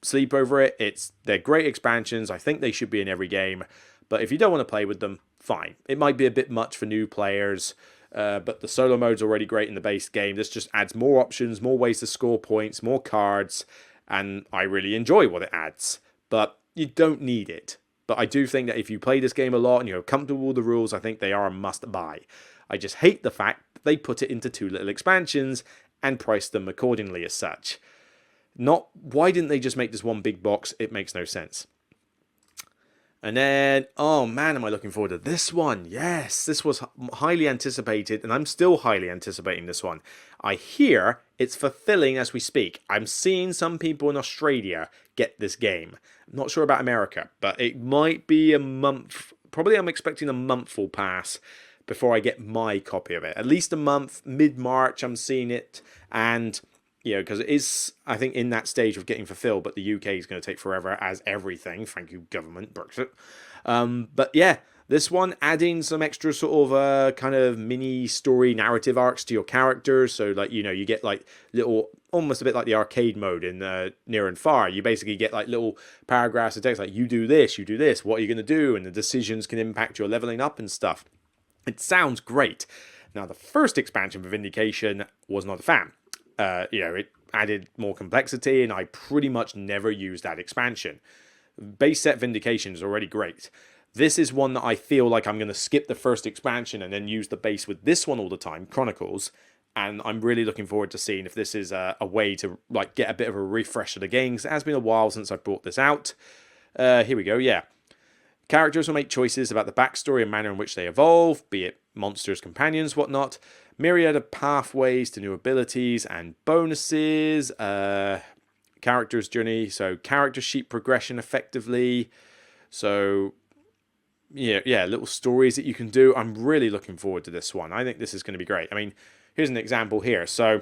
sleep over it. They're great expansions. I think they should be in every game. But if you don't want to play with them, fine. It might be a bit much for new players. But the solo mode's already great in the base game. This just adds more options, more ways to score points, more cards. And I really enjoy what it adds. But you don't need it. But I do think that if you play this game a lot and you're comfortable with the rules, I think they are a must-buy. I just hate the fact that they put it into 2 little expansions and price them accordingly as such. Why didn't they just make this one big box? It makes no sense. And then, oh man, am I looking forward to this one. Yes, this was highly anticipated, and I'm still highly anticipating this one. I hear it's fulfilling as we speak. I'm seeing some people in Australia get this game. I'm not sure about America, but it might be a month. Probably I'm expecting a month will pass before I get my copy of it. At least a month, mid-March, I'm seeing it. And, because it is, I think, in that stage of getting fulfilled, but the UK is going to take forever, as everything. Thank you, government, Brexit. But yeah, this one adding some extra sort of kind of mini story narrative arcs to your characters. So, you get little, almost a bit like the arcade mode in Near and Far. You basically get little paragraphs of text like, you do this, what are you going to do? And the decisions can impact your leveling up and stuff. It sounds great. Now, the first expansion for Vindication was not a fan. It added more complexity, and I pretty much never used that expansion. Base set Vindication is already great. This is one that I feel like I'm going to skip the first expansion and then use the base with this one all the time, Chronicles. And I'm really looking forward to seeing if this is a way to get a bit of a refresh of the game. It has been a while since I brought this out. Here we go, yeah. Characters will make choices about the backstory and manner in which they evolve, be it monsters, companions, whatnot. Myriad of pathways to new abilities and bonuses. Character's journey, so character sheet progression effectively. So, yeah, little stories that you can do. I'm really looking forward to this one. I think this is going to be great. I mean, here's an example here. So,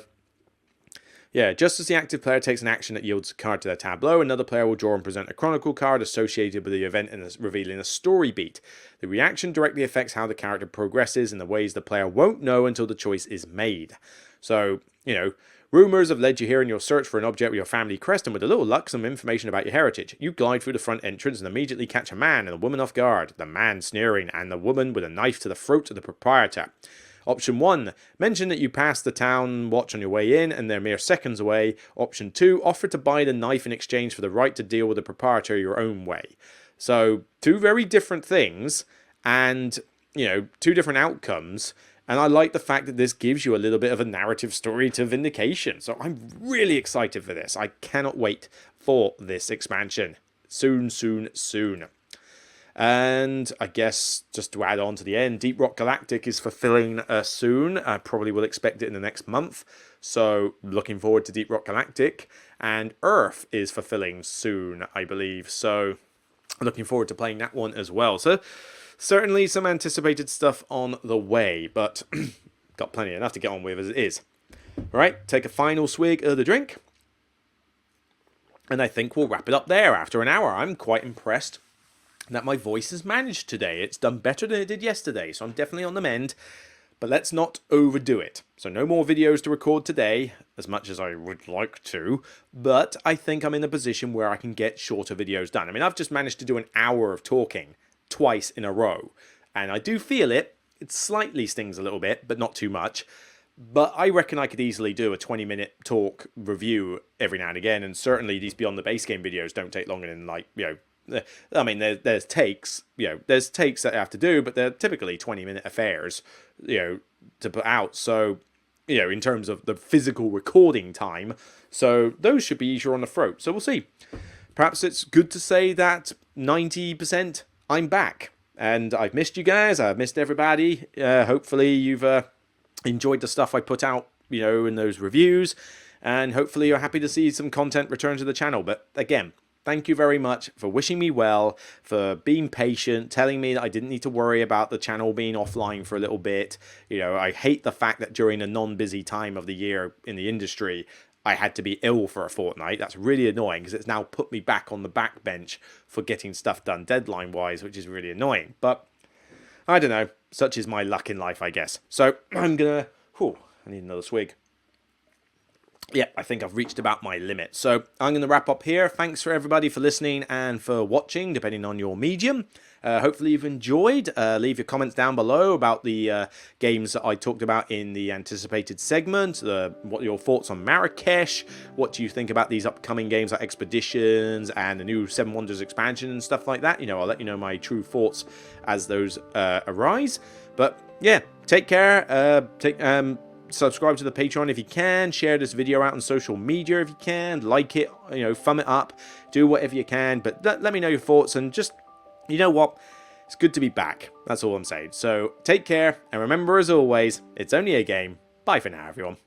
yeah, just as the active player takes an action that yields a card to their tableau, another player will draw and present a chronicle card associated with the event and revealing a story beat. The reaction directly affects how the character progresses in the ways the player won't know until the choice is made. So, rumours have led you here in your search for an object with your family crest, and with a little luck, some information about your heritage. You glide through the front entrance and immediately catch a man and a woman off guard, the man sneering, and the woman with a knife to the throat of the proprietor. Option 1, mention that you passed the town watch on your way in and they're mere seconds away. Option 2, offer to buy the knife in exchange for the right to deal with the proprietor your own way. So, two very different things and, you know, two different outcomes. And I like the fact that this gives you a little bit of a narrative story to Vindication. So I'm really excited for this. I cannot wait for this expansion. Soon, soon, soon. And I guess just to add on to the end, Deep Rock Galactic is fulfilling soon. I probably will expect it in the next month. So looking forward to Deep Rock Galactic. And Earth is fulfilling soon, I believe. So looking forward to playing that one as well. So certainly some anticipated stuff on the way, but got plenty enough to get on with as it is. All right, take a final swig of the drink. And I think we'll wrap it up there after an hour. I'm quite impressed that my voice has managed today. It's done better than it did yesterday, so I'm definitely on the mend. But let's not overdo it. So no more videos to record today, as much as I would like to. But I think I'm in a position where I can get shorter videos done. I mean, I've just managed to do an hour of talking twice in a row. And I do feel it. It slightly stings a little bit, but not too much. But I reckon I could easily do a 20-minute talk review every now and again. And certainly these Beyond the Base Game videos don't take longer than, like, you know, I mean, there's takes, you know, there's takes that I have to do, but they're typically 20-minute affairs, you know, to put out. So, you know, in terms of the physical recording time, so those should be easier on the throat. So we'll see. Perhaps it's good to say that 90% I'm back. And I've missed you guys. I've missed everybody. Hopefully you've enjoyed the stuff I put out, you know, in those reviews. And hopefully you're happy to see some content return to the channel. But again, thank you very much for wishing me well, for being patient, telling me that I didn't need to worry about the channel being offline for a little bit. You know, I hate the fact that during a non-busy time of the year in the industry, I had to be ill for a fortnight. That's really annoying because it's now put me back on the backbench for getting stuff done deadline-wise, which is really annoying. But I don't know. Such is my luck in life, I guess. So I'm going to... I need another swig. Yeah, I think I've reached about my limit. So I'm going to wrap up here. Thanks for everybody for listening and for watching, depending on your medium. Hopefully you've enjoyed. Leave your comments down below about the games that I talked about in the anticipated segment. What are your thoughts on Marrakesh? What do you think about these upcoming games like Expeditions and the new Seven Wonders expansion and stuff like that? You know, I'll let you know my true thoughts as those arise. But yeah, take care. Subscribe to the Patreon if you can. Share this video out on social media if you can. Like it, you know, thumb it up. Do whatever you can. But let me know your thoughts and just, you know what? It's good to be back. That's all I'm saying. So take care. And remember, as always, it's only a game. Bye for now, everyone.